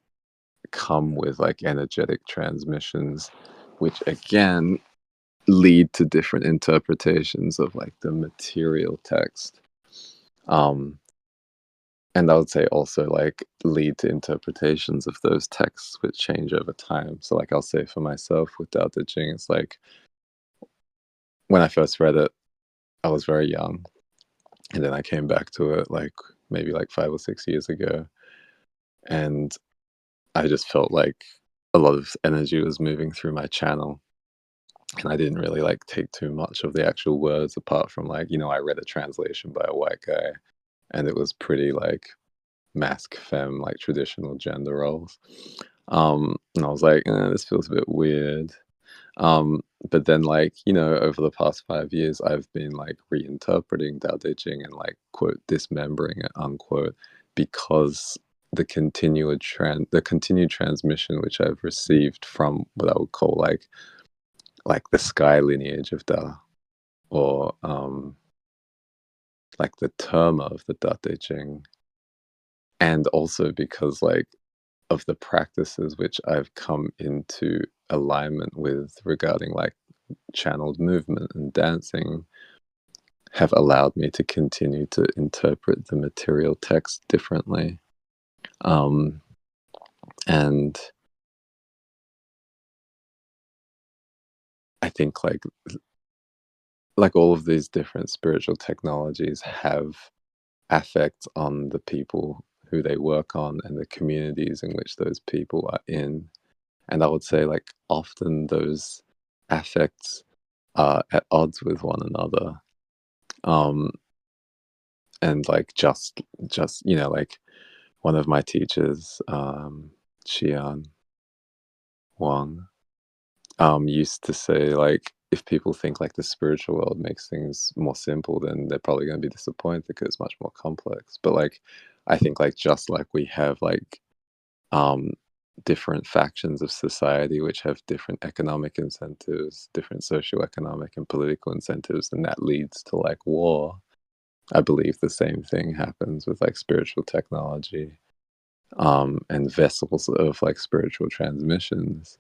come with like energetic transmissions, which again lead to different interpretations of like the material text. And I would say also like lead to interpretations of those texts which change over time. So like I'll say for myself with Tao Te Ching, it's like when I first read it, I was very young. And then I came back to it like maybe like 5 or 6 years ago. And I just felt like a lot of energy was moving through my channel. And I didn't really like take too much of the actual words apart from like, you know, I read a translation by a white guy and it was pretty like masc femme, like traditional gender roles. And I was like, this feels a bit weird. But then like, you know, over the past 5 years, I've been like reinterpreting Tao Te Ching and like quote dismembering it unquote because the continued transmission which I've received from what I would call like the sky lineage of Tao, or like the terma of the Tao Te Ching, and also because like of the practices which I've come into alignment with regarding like channeled movement and dancing have allowed me to continue to interpret the material text differently. And I think like all of these different spiritual technologies have affects on the people who they work on and the communities in which those people are in. And I would say like often those affects are at odds with one another. And like just you know, like one of my teachers, Xian Wang, used to say like if people think like the spiritual world makes things more simple, then they're probably going to be disappointed because it's much more complex. But like I think like just like we have like different factions of society which have different economic incentives, different socioeconomic and political incentives, and that leads to like war. I believe the same thing happens with like spiritual technology, and vessels of like spiritual transmissions.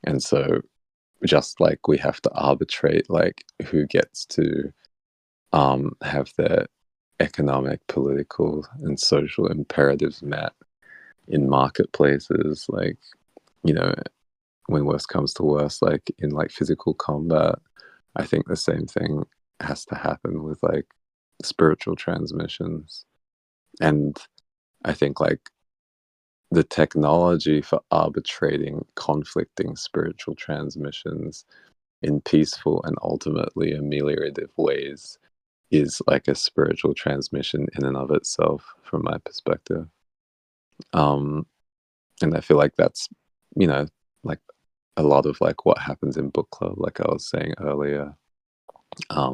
And so just like we have to arbitrate like who gets to have their economic, political, and social imperatives met in marketplaces, like, you know, when worst comes to worst, like in like physical combat, I think the same thing has to happen with like spiritual transmissions. And I think like the technology for arbitrating conflicting spiritual transmissions in peaceful and ultimately ameliorative ways is like a spiritual transmission in and of itself, from my perspective. And I feel like that's, you know, like a lot of like what happens in book club, like I was saying earlier. I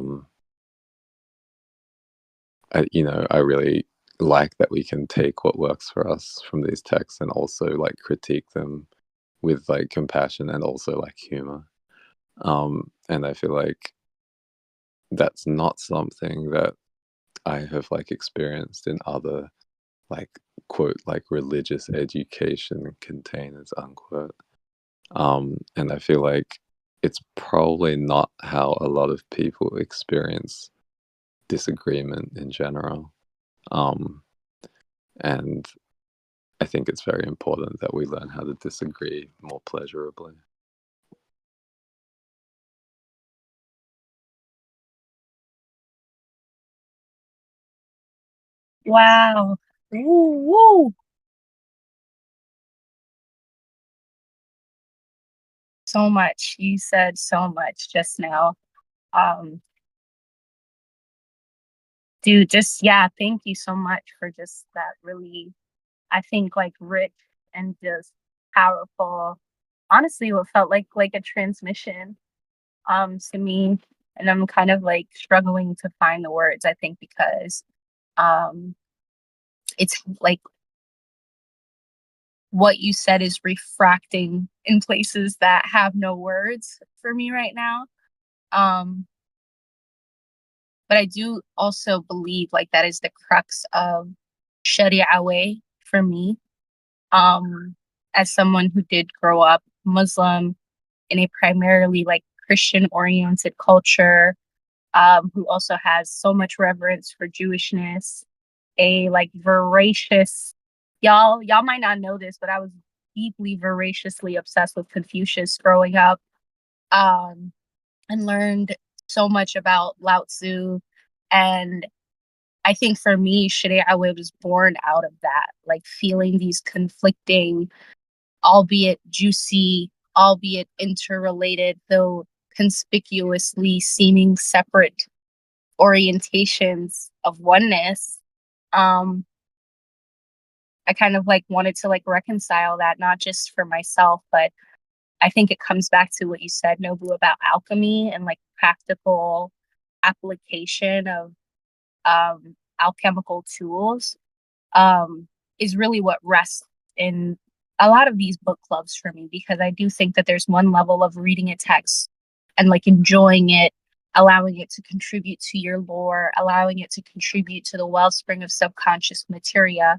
really like that we can take what works for us from these texts and also like critique them with like compassion and also like humor. And I feel like that's not something that I have like experienced in other like quote like religious education containers unquote. And I feel like it's probably not how a lot of people experience disagreement in general. And I think it's very important that we learn how to disagree more pleasurably. Wow. Woo, woo. So much. You said so much just now. Um, Dude, just yeah, thank you so much for just that really, I think like rich and just powerful, honestly what felt like a transmission to me. And I'm kind of like struggling to find the words, I think, because um it's like what you said is refracting in places that have no words for me right now. Um, but I do also believe like that is the crux of Sharia way for me. As someone who did grow up Muslim in a primarily like Christian oriented culture, who also has so much reverence for Jewishness, a like voracious y'all might not know this, but I was deeply voraciously obsessed with Confucius growing up, um, and learned so much about Lao Tzu. And I think for me, Sharia was born out of that, like feeling these conflicting, albeit juicy, albeit interrelated, though conspicuously seeming separate orientations of oneness. um I kind of like wanted to like reconcile that, not just for myself, but I think it comes back to what you said, Nobu, about alchemy and like practical application of alchemical tools, um is really what rests in a lot of these book clubs for me, because I do think that there's one level of reading a text and like enjoying it, allowing it to contribute to your lore, allowing it to contribute to the wellspring of subconscious materia.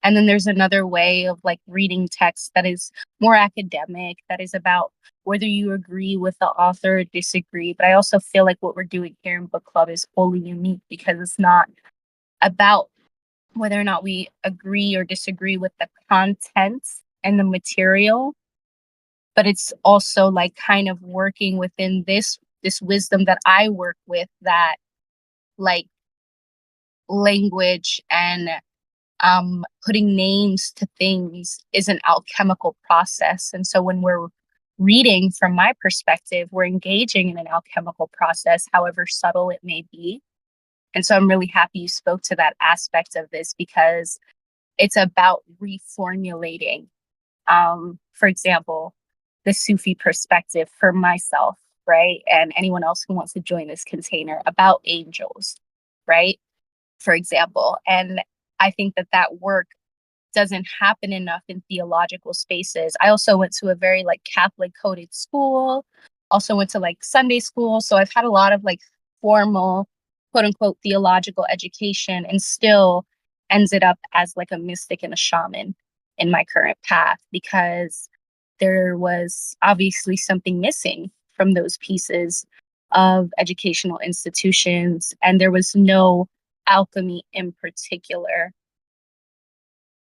And then there's another way of like reading text that is more academic, that is about whether you agree with the author or disagree. But I also feel like what we're doing here in book club is wholly unique, because it's not about whether or not we agree or disagree with the content and the material, but it's also like kind of working within this wisdom that I work with, that like language and putting names to things is an alchemical process. And so when we're reading, from my perspective, we're engaging in an alchemical process, however subtle it may be. And so I'm really happy you spoke to that aspect of this, because it's about reformulating, for example, the Sufi perspective for myself, right? And anyone else who wants to join this container, about angels, right? For example. And I think that that work doesn't happen enough in theological spaces. I also went to a very like Catholic coded school, also went to like Sunday school. So I've had a lot of like formal, quote unquote, theological education, and still ended up as like a mystic and a shaman in my current path, because there was obviously something missing from those pieces of educational institutions. And there was no alchemy in particular,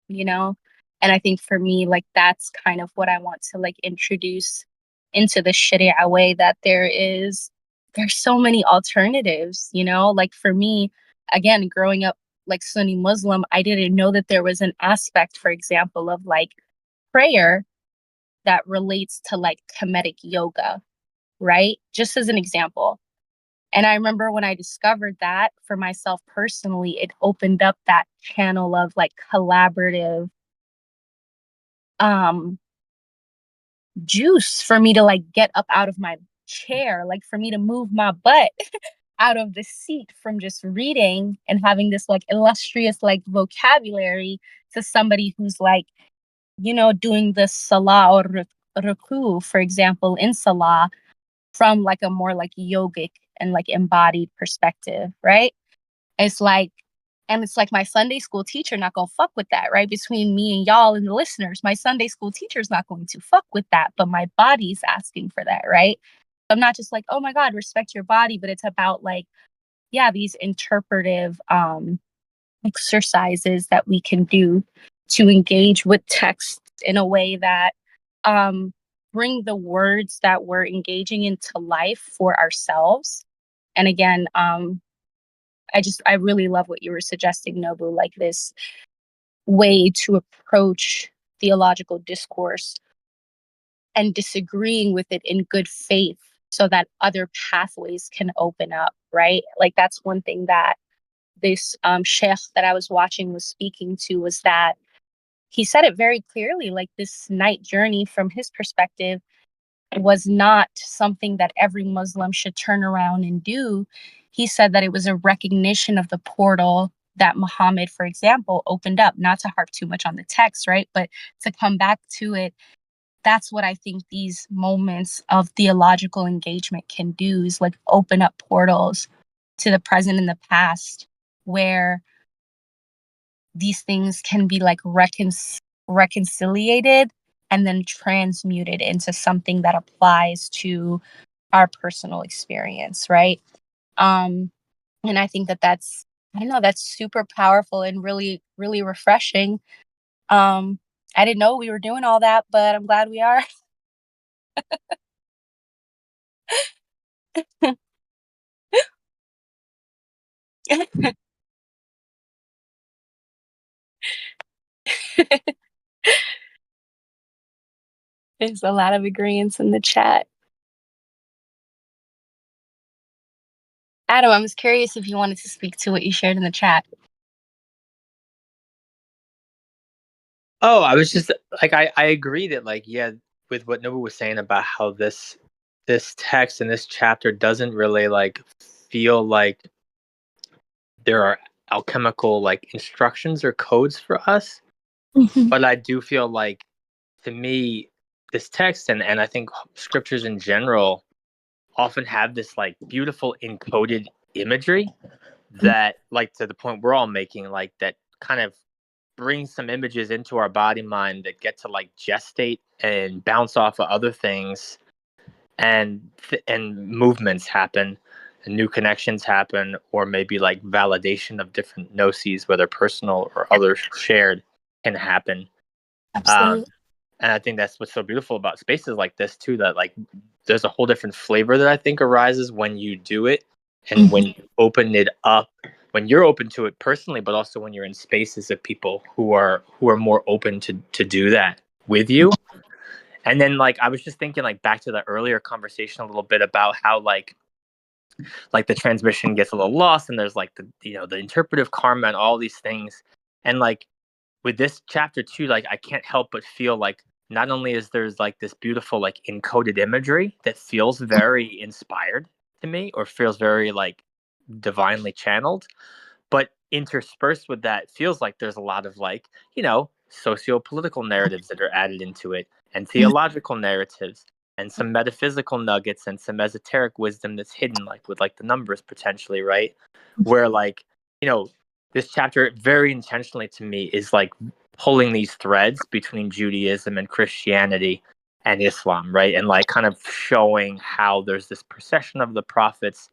you know? And I think for me, like that's kind of what I want to like introduce into the Sharia way, that there's so many alternatives, you know? Like for me, again, growing up like Sunni Muslim, I didn't know that there was an aspect, for example, of like prayer that relates to like Kemetic yoga, right? Just as an example. And I remember when I discovered that for myself personally, it opened up that channel of like collaborative um juice for me to like get up out of my chair, like for me to move my butt out of the seat from just reading and having this like illustrious like vocabulary to somebody who's like, doing the salah or ruku, for example, in salah from like a more like yogic and like embodied perspective, right? It's like, and it's like my Sunday school teacher not gonna fuck with that, right? Between me and y'all and the listeners, my Sunday school teacher's not going to fuck with that, but my body's asking for that, right? I'm not just like, oh my God, respect your body, but it's about like, yeah, these interpretive exercises that we can do to engage with text in a way that um, bring the words that we're engaging into life for ourselves. And again, I really love what you were suggesting, Nobu, like this way to approach theological discourse and disagreeing with it in good faith so that other pathways can open up, right? Like that's one thing that this sheikh that I was watching was speaking to, was that he said it very clearly, like this night journey from his perspective was not something that every Muslim should turn around and do. He said that it was a recognition of the portal that Muhammad, for example, opened up, not to harp too much on the text, right? But to come back to it, that's what I think these moments of theological engagement can do, is like open up portals to the present and the past where these things can be like reconciliated and then transmuted into something that applies to our personal experience, right? And I think that that's, I don't know, that's super powerful and really, really refreshing. I didn't know we were doing all that, but I'm glad we are. There's a lot of agreements in the chat. Adam, I was curious if you wanted to speak to what you shared in the chat. Oh, I was just like, I agree that, like, yeah, with what Nobu was saying about how this text and this chapter doesn't really like feel like there are alchemical like instructions or codes for us. But I do feel like, to me, this text and I think scriptures in general often have this like beautiful encoded imagery that, like, to the point we're all making, like, that kind of brings some images into our body mind that get to like gestate and bounce off of other things, and movements happen and new connections happen, or maybe like validation of different gnosis, whether personal or other shared, can happen. Absolutely. And I think that's what's so beautiful about spaces like this too, that like there's a whole different flavor that I think arises when you do it, and when you open it up, when you're open to it personally, but also when you're in spaces of people who are more open to do that with you. And then, like, I was just thinking, like, back to the earlier conversation a little bit about how like the transmission gets a little lost, and there's like the interpretive karma and all these things. And like with this chapter too, like I can't help but feel like not only is there's like this beautiful like encoded imagery that feels very inspired to me, or feels very like divinely channeled, but interspersed with that feels like there's a lot of like, socio-political narratives that are added into it, and theological narratives, and some metaphysical nuggets, and some esoteric wisdom that's hidden, like with like the numbers potentially, right? Where like, this chapter very intentionally to me is like pulling these threads between Judaism and Christianity and Islam, right? And like kind of showing how there's this procession of the prophets,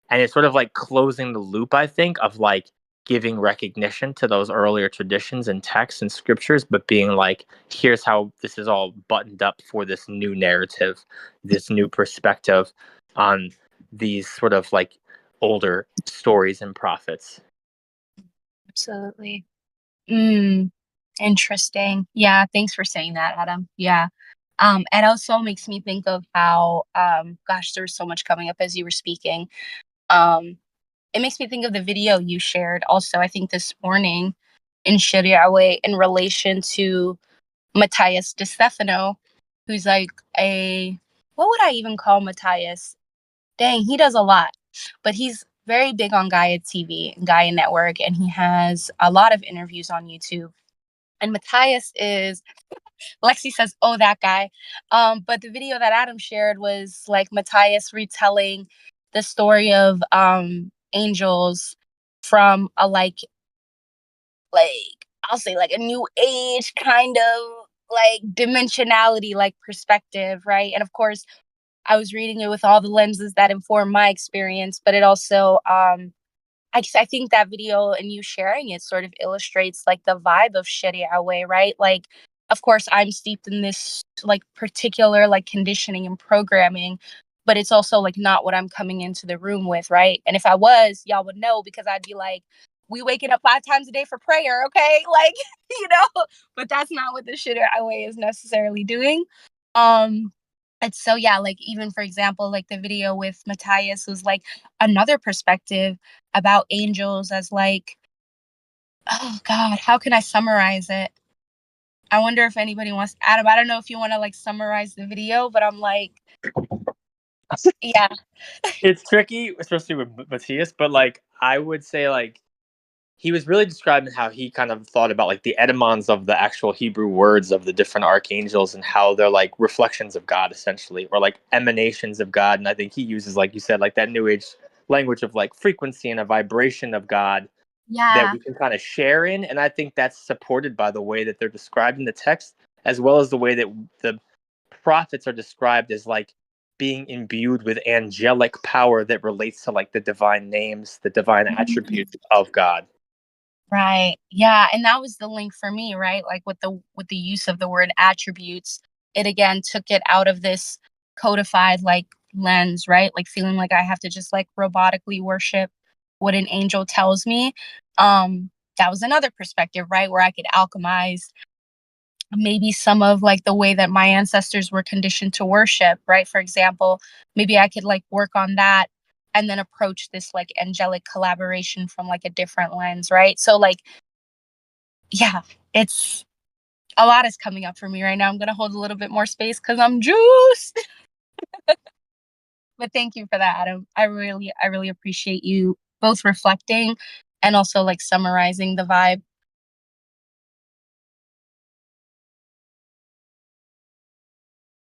and it's sort of like closing the loop, I think, of like giving recognition to those earlier traditions and texts and scriptures, but being like, here's how this is all buttoned up for this new narrative, this new perspective on these sort of like older stories and prophets. Absolutely. Interesting. Yeah, thanks for saying that, Adam. Yeah. It also makes me think of how, gosh, there was so much coming up as you were speaking. Um, it makes me think of the video you shared also, I think this morning in Sharia Way in relation to Matthias De Stefano, who's like what would I even call Matthias? Dang, he does a lot, but he's very big on Gaia TV and Gaia Network, and he has a lot of interviews on YouTube. And Matthias is Lexi says, "Oh, that guy." But the video that Adam shared was like Matthias retelling the story of angels from a like I'll say like a new age kind of like dimensionality, like perspective, right? And of course, I was reading it with all the lenses that inform my experience, but it also I think that video and you sharing it sort of illustrates like the vibe of Sharia way, right? Like, of course, I'm steeped in this like particular like conditioning and programming, but it's also like not what I'm coming into the room with, right? And if I was, y'all would know because I'd be like, we waking up 5 times a day for prayer, okay? Like, but that's not what the Sharia way is necessarily doing. Um, and so yeah, like even for example, like the video with Matthias was like another perspective about angels as like, oh God, how can I summarize it? I wonder if anybody wants Adam, I don't know if you want to like summarize the video, but I'm like, yeah. It's tricky, especially with Matthias, but like I would say like he was really describing how he kind of thought about like the etymons of the actual Hebrew words of the different archangels and how they're like reflections of God essentially, or like emanations of God. And I think he uses, like you said, like that new age language of like frequency and a vibration of God that Yeah. we can kind of share in. And I think that's supported by the way that they're described in the text, as well as the way that the prophets are described as like being imbued with angelic power that relates to like the divine names, the divine attributes of God. Right. Yeah, and that was the link for me, right? Like with the use of the word attributes, it again took it out of this codified like lens, right? Like feeling like I have to just like robotically worship what an angel tells me. That was another perspective, right? Where I could alchemize maybe some of like the way that my ancestors were conditioned to worship, right? For example, maybe I could like work on that and then approach this like angelic collaboration from like a different lens, right? So like yeah, it's a lot is coming up for me right now. I'm going to hold a little bit more space cuz I'm juiced. But thank you for that, Adam. I really appreciate you both reflecting and also like summarizing the vibe.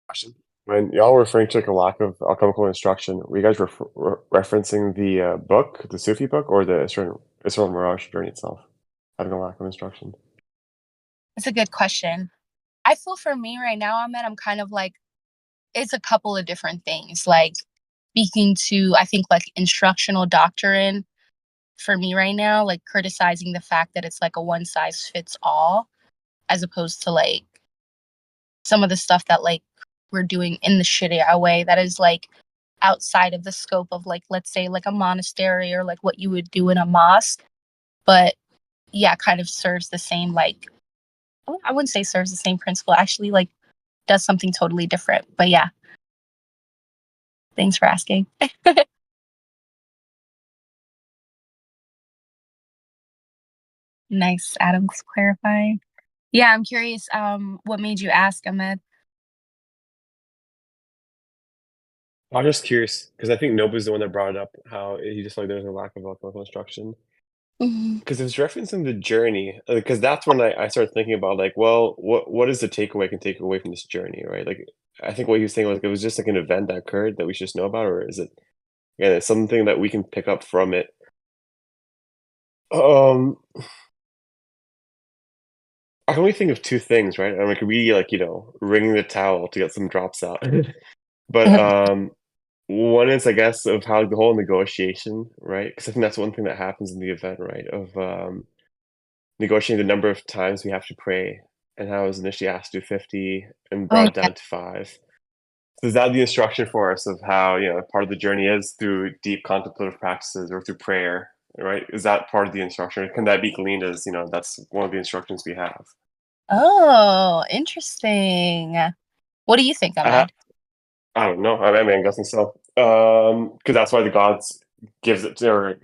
Question. When y'all were referring to like a lack of alchemical instruction, were you guys referencing the book, the Sufi book, or the Israel Mirage journey itself, having a lack of instruction? It's a good question. I feel for me right now, I'm kind of like it's a couple of different things. Like speaking to, I think, like instructional doctrine for me right now, like criticizing the fact that it's like a one size fits all, as opposed to like some of the stuff that like we're doing in the Sharia way that is like outside of the scope of like, let's say, like a monastery or like what you would do in a mosque. But yeah, kind of serves the same, like, I wouldn't say serves the same principle, actually, like does something totally different. But yeah, thanks for asking. Nice, Adam's clarifying. Yeah, I'm curious, what made you ask, Ahmed? I'm just curious because I think Nobu's the one that brought it up. How he just like there's a lack of alchemical instruction. Mhm. Because it was referencing the journey, because that's when I started thinking about like, well, what is the takeaway I can take away from this journey, right? Like, I think what he was saying was like, it was just like an event that occurred that we should just know about, or is it, yeah, it's something that we can pick up from it? Um, I can only think of two things, right? And I could be like, wringing the towel to get some drops out. But one is, I guess, of how the whole negotiation, right? Because I think that's one thing that happens in the event, right? Of negotiating the number of times we have to pray, and how I was initially asked to do 50 and Oh, brought it yeah. down to 5. So is that the instruction for us of how, part of the journey is through deep contemplative practices or through prayer, right? Is that part of the instruction? Can that be gleaned as, that's one of the instructions we have? Oh, interesting. What do you think, I, Ahmed? I don't know. I mean, I'm guessing so. Because that's why the gods gives it to, or,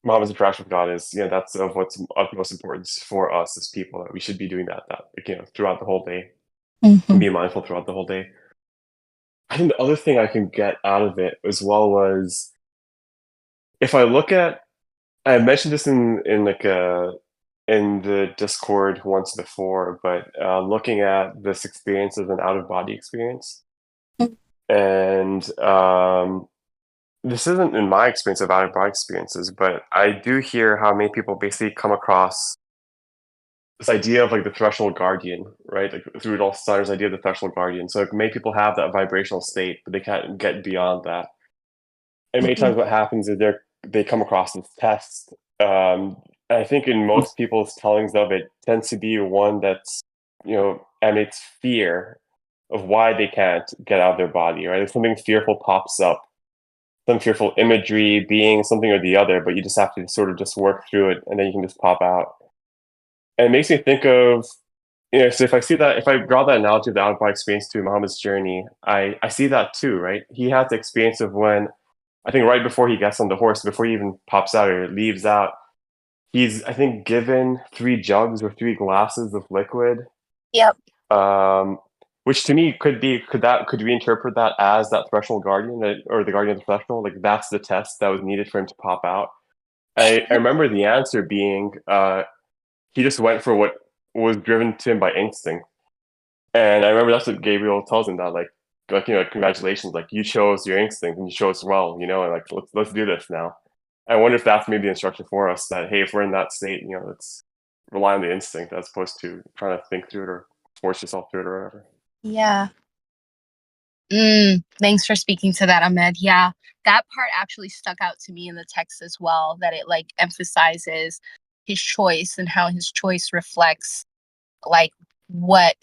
Muhammad's interaction with God is, that's of what's of most importance for us as people, that we should be doing that, throughout the whole day, and Mm-hmm. be mindful throughout the whole day. I think the other thing I can get out of it as well was, if I look at, I mentioned this in the Discord once before, but looking at this experience as an out of body experience, and this isn't in my experience of out of body experiences, but I do hear how many people basically come across this idea of like the threshold guardian, right? Like through Rudolf Steiner's idea of the threshold guardian. So like, many people have that vibrational state, but they can't get beyond that. And many Mm-hmm. times what happens is they come across this test. I think in most people's tellings of it tends to be one that's, emits fear of why they can't get out of their body, right? If something fearful pops up, some fearful imagery, being something or the other, but you just have to sort of just work through it, and then you can just pop out. And it makes me think of, so if I draw that analogy of the out of body experience to Muhammad's journey, I see that too, right? He had the experience of when, I think right before he gets on the horse, before he even pops out or leaves out, he's, I think, given 3 jugs or 3 glasses of liquid. Yep. Which to me could we interpret that as that threshold guardian, or the guardian of the threshold? Like that's the test that was needed for him to pop out. I remember the answer being, he just went for what was driven to him by instinct. And I remember that's what Gabriel tells him, that congratulations, like you chose your instinct and you chose well, and like let's do this now. I wonder if that's maybe the instruction for us, that hey, if we're in that state, let's rely on the instinct as opposed to trying to think through it or force yourself through it or whatever. Yeah. Thanks for speaking to that, Ahmed. Yeah, that part actually stuck out to me in the text as well, that it like emphasizes his choice and how his choice reflects like what,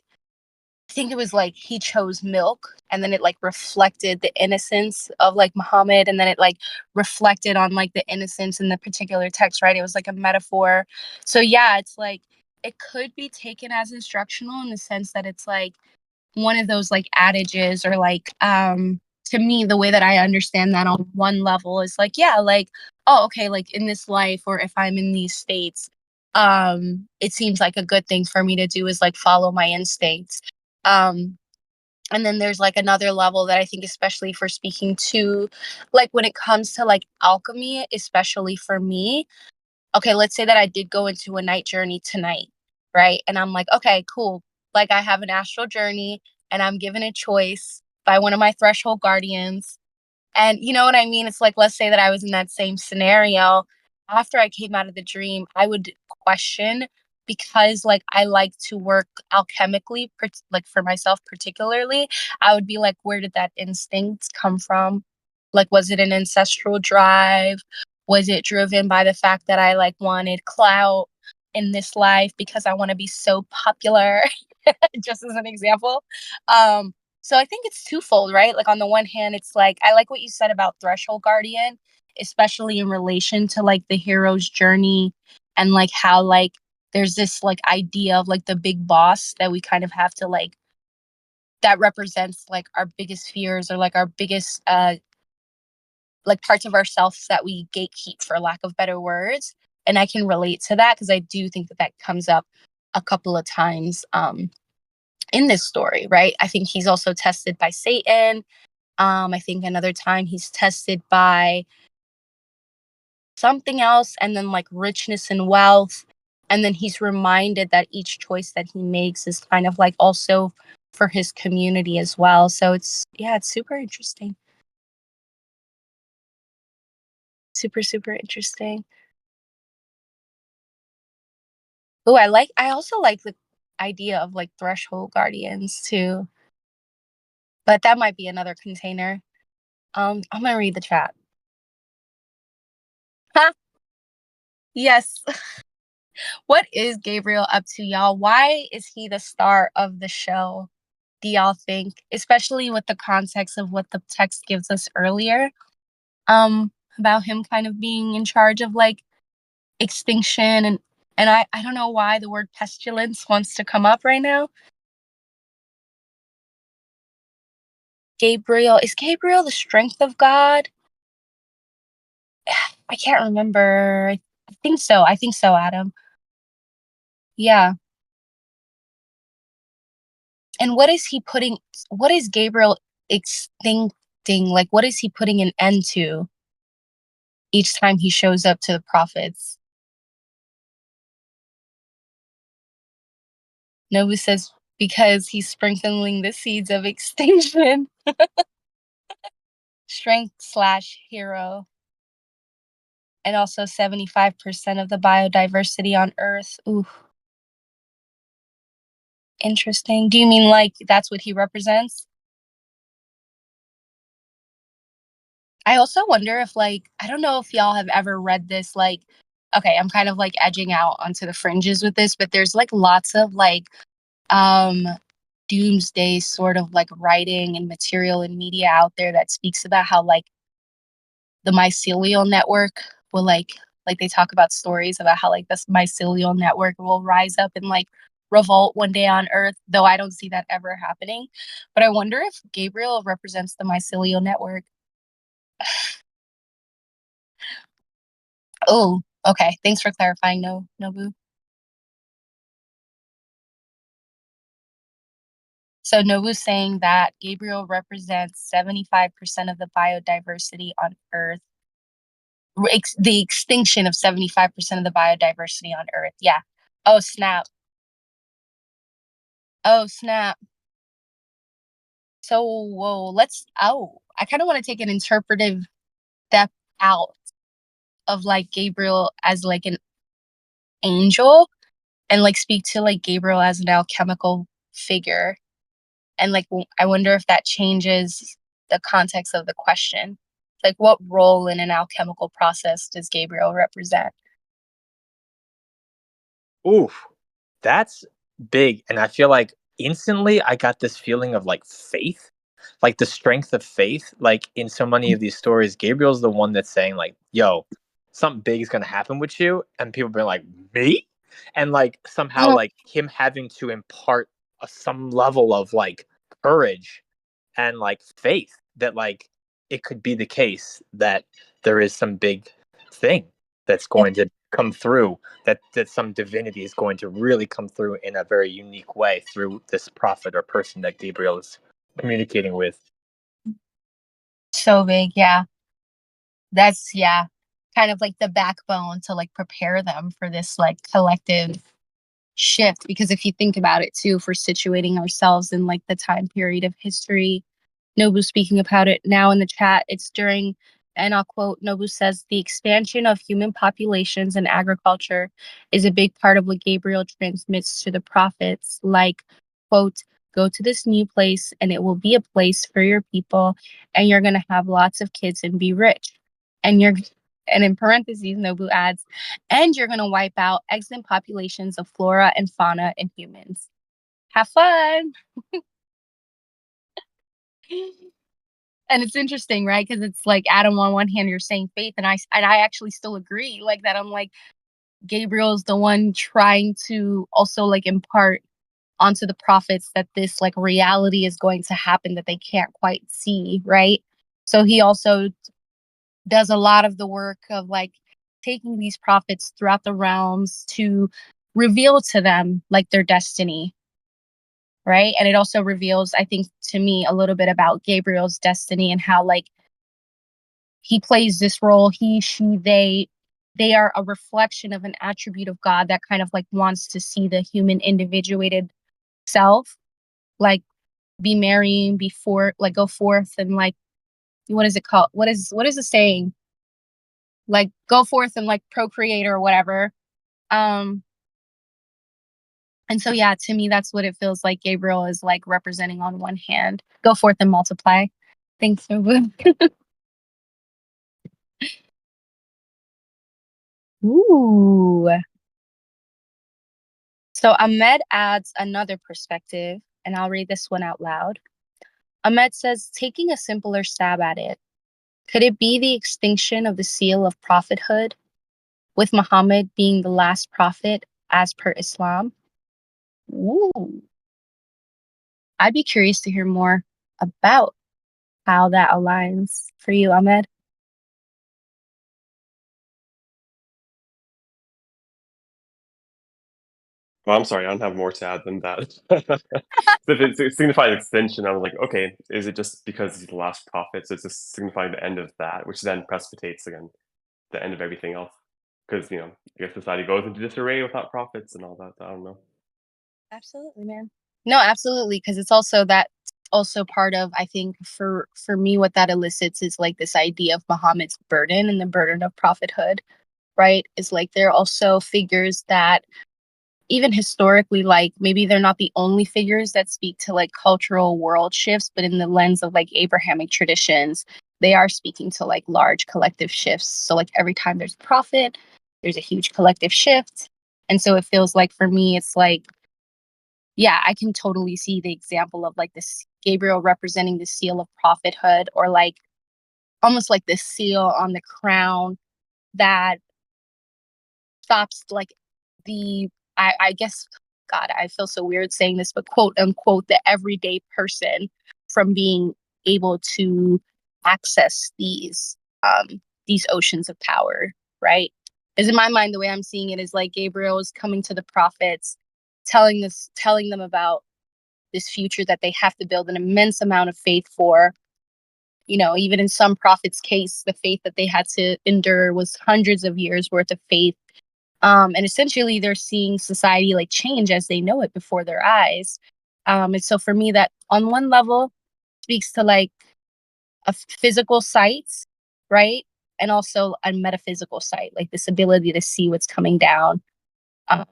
I think it was like he chose milk, and then it like reflected the innocence of like Muhammad, and then it like reflected on like the innocence in the particular text, right? It was like a metaphor. So yeah, it's like it could be taken as instructional in the sense that it's like one of those like adages, or like to me the way that I understand that on one level is like, yeah, like, oh okay, like in this life, or if I'm in these states, it seems like a good thing for me to do is like follow my instincts. um and then there's like another level that I think, especially for speaking to like when it comes to like alchemy, especially for me, okay, let's say that I did go into a night journey tonight, right? And I'm like, okay, cool. Like I have an astral journey and I'm given a choice by one of my threshold guardians. And you know what I mean? It's like, let's say that I was in that same scenario. After I came out of the dream, I would question, because like I like to work alchemically, like for myself particularly. I would be like, where did that instinct come from? Like, was it an ancestral drive? Was it driven by the fact that I like wanted clout in this life because I want to be so popular? Just as an example. So I think it's twofold, right? Like on the one hand, it's like I like what you said about threshold guardian, especially in relation to like the hero's journey, and like how like there's this like idea of like the big boss that we kind of have to like, that represents like our biggest fears, or like our biggest like parts of ourselves that we gatekeep, for lack of better words. And I can relate to that because I do think that that comes up a couple of times in this story, right? I think he's also tested by Satan. I think another time he's tested by something else, and then like richness and wealth. And then he's reminded that each choice that he makes is kind of like also for his community as well. So it's, yeah, it's super interesting. Super, super interesting. Oh, I also like the idea of like threshold guardians too. But that might be another container. I'm gonna read the chat. Huh? Yes. What is Gabriel up to, y'all? Why is he the star of the show? Do y'all think? Especially with the context of what the text gives us earlier. about him kind of being in charge of like extinction, and I don't know why the word pestilence wants to come up right now. Is Gabriel the strength of God? I can't remember. I think so, Adam. Yeah. And what is Gabriel extincting? Like, what is he putting an end to each time he shows up to the prophets? Nobu says, because he's sprinkling the seeds of extinction. Strength/hero. And also 75% of the biodiversity on Earth. Ooh. Interesting. Do you mean like that's what he represents? I also wonder if like, I don't know if y'all have ever read this, like, okay, I'm kind of like edging out onto the fringes with this, but there's like lots of like doomsday sort of like writing and material and media out there that speaks about how like the mycelial network will like they talk about stories about how like this mycelial network will rise up and like revolt one day on Earth, though I don't see that ever happening. But I wonder if Gabriel represents the mycelial network. Oh, okay. Thanks for clarifying, Nobu. So Nobu's saying that Gabriel represents 75% of the biodiversity on Earth. The extinction of 75% of the biodiversity on Earth. Yeah. Oh, snap. Oh, snap. So, whoa, I kind of want to take an interpretive step out of like Gabriel as like an angel and like speak to like Gabriel as an alchemical figure. And like, I wonder if that changes the context of the question. Like, what role in an alchemical process does Gabriel represent? Oof, that's big. And I feel like instantly I got this feeling of like faith, like the strength of faith. Like in so many of these stories, Gabriel's the one that's saying, like, yo, something big is going to happen with you. And people being like, me? And like somehow, like him having to impart some level of like courage and like faith that like it could be the case that there is some big thing that's going to come through, that some divinity is going to really come through in a very unique way through this prophet or person that Gabriel is communicating with. So big, yeah. That's kind of like the backbone to like prepare them for this like collective shift. Because if you think about it too, if we're situating ourselves in like the time period of history, Nobu speaking about it now in the chat, it's during, and I'll quote, Nobu says, the expansion of human populations and agriculture is a big part of what Gabriel transmits to the prophets, like, quote, go to this new place and it will be a place for your people and you're going to have lots of kids and be rich. And in parentheses, Nobu adds, and you're going to wipe out extant populations of flora and fauna and humans. Have fun. And it's interesting, right? Because it's like, Adam, on one hand, you're saying faith, and I actually still agree, like that. I'm like, Gabriel's the one trying to also like impart onto the prophets that this like reality is going to happen that they can't quite see, right? So he also does a lot of the work of like taking these prophets throughout the realms to reveal to them like their destiny, right? And it also reveals, I think, to me a little bit about Gabriel's destiny and how like he plays this role. He, she, they are a reflection of an attribute of God that kind of like wants to see the human individuated self like be marrying before like go forth and like, what is it called, what is the saying, like go forth and like procreate or whatever. And so yeah, to me that's what it feels like Gabriel is like representing. On one hand, go forth and multiply. Thanks, Nobu. Ooh. So Ahmed adds another perspective, and I'll read this one out loud. Ahmed says, taking a simpler stab at it, Could it be the extinction of the seal of prophethood, with Muhammad being the last prophet as per Islam? Ooh. I'd be curious to hear more about how that aligns for you, Ahmed. Well, I'm sorry, I don't have more to add than that. So if it signifies extension, I was like, okay, is it just because he's the last prophet, so it's just signifying the end of that, which then precipitates again the end of everything else? Because I guess society goes into disarray without prophets and all that. I don't know. Absolutely, man. No, absolutely, because it's also that also part of, I think, for me, what that elicits is like this idea of Muhammad's burden and the burden of prophethood, right? Is like they're also figures that even historically, like maybe they're not the only figures that speak to like cultural world shifts, but in the lens of like Abrahamic traditions, they are speaking to like large collective shifts. So like every time there's a prophet, there's a huge collective shift. And so it feels like for me, it's like, yeah, I can totally see the example of like this Gabriel representing the seal of prophethood, or like almost like the seal on the crown that stops like the I guess, God, I feel so weird saying this, but quote unquote the everyday person from being able to access these oceans of power, right? Because in my mind, the way I'm seeing it is like Gabriel is coming to the prophets, telling them about this future that they have to build an immense amount of faith for. Even in some prophets' case, the faith that they had to endure was hundreds of years worth of faith. And essentially they're seeing society like change as they know it before their eyes. And so for me, that on one level speaks to like a physical sight, right? And also a metaphysical sight, like this ability to see what's coming um,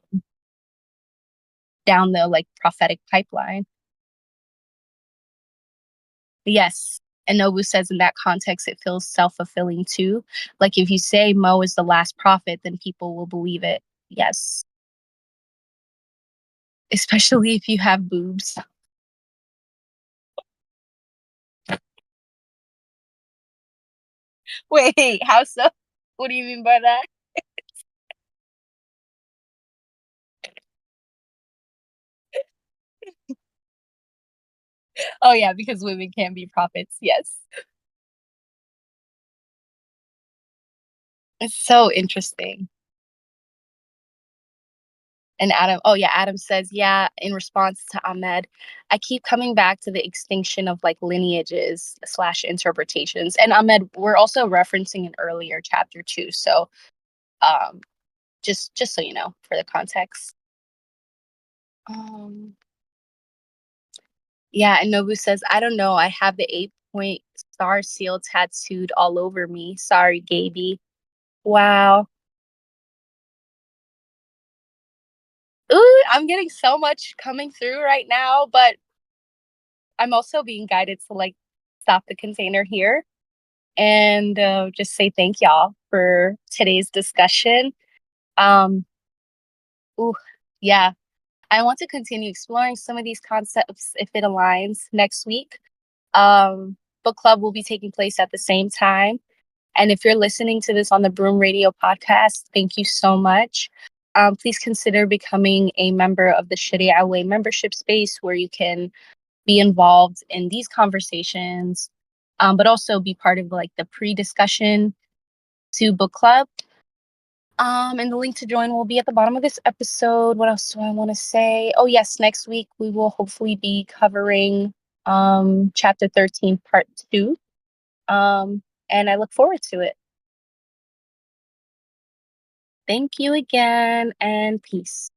down the like prophetic pipeline. But yes. And Nobu says in that context, it feels self-fulfilling too. Like if you say Mo is the last prophet, then people will believe it. Yes. Especially if you have boobs. Wait, how so? What do you mean by that? Oh yeah, because women can be prophets. Yes. It's so interesting. And Adam says, yeah, in response to Ahmed, I keep coming back to the extinction of like lineages / interpretations. And Ahmed, we're also referencing an earlier chapter too. So um just so you know, for the context. Um yeah, and Nobu says, I don't know, I have the 8-point star seal tattooed all over me. Sorry, Gaby. Wow. Ooh, I'm getting so much coming through right now, but I'm also being guided to like stop the container here and just say thank y'all for today's discussion. Um, ooh, yeah, I want to continue exploring some of these concepts if it aligns next week. Book club will be taking place at the same time. And if you're listening to this on the Broom Radio podcast, thank you so much. Please consider becoming a member of the Sharia Way membership space, where you can be involved in these conversations, but also be part of like the pre-discussion to book club. And the link to join will be at the bottom of this episode. What else do I want to say? Oh yes, next week we will hopefully be covering chapter 13, part 2. And I look forward to it. Thank you again, and peace.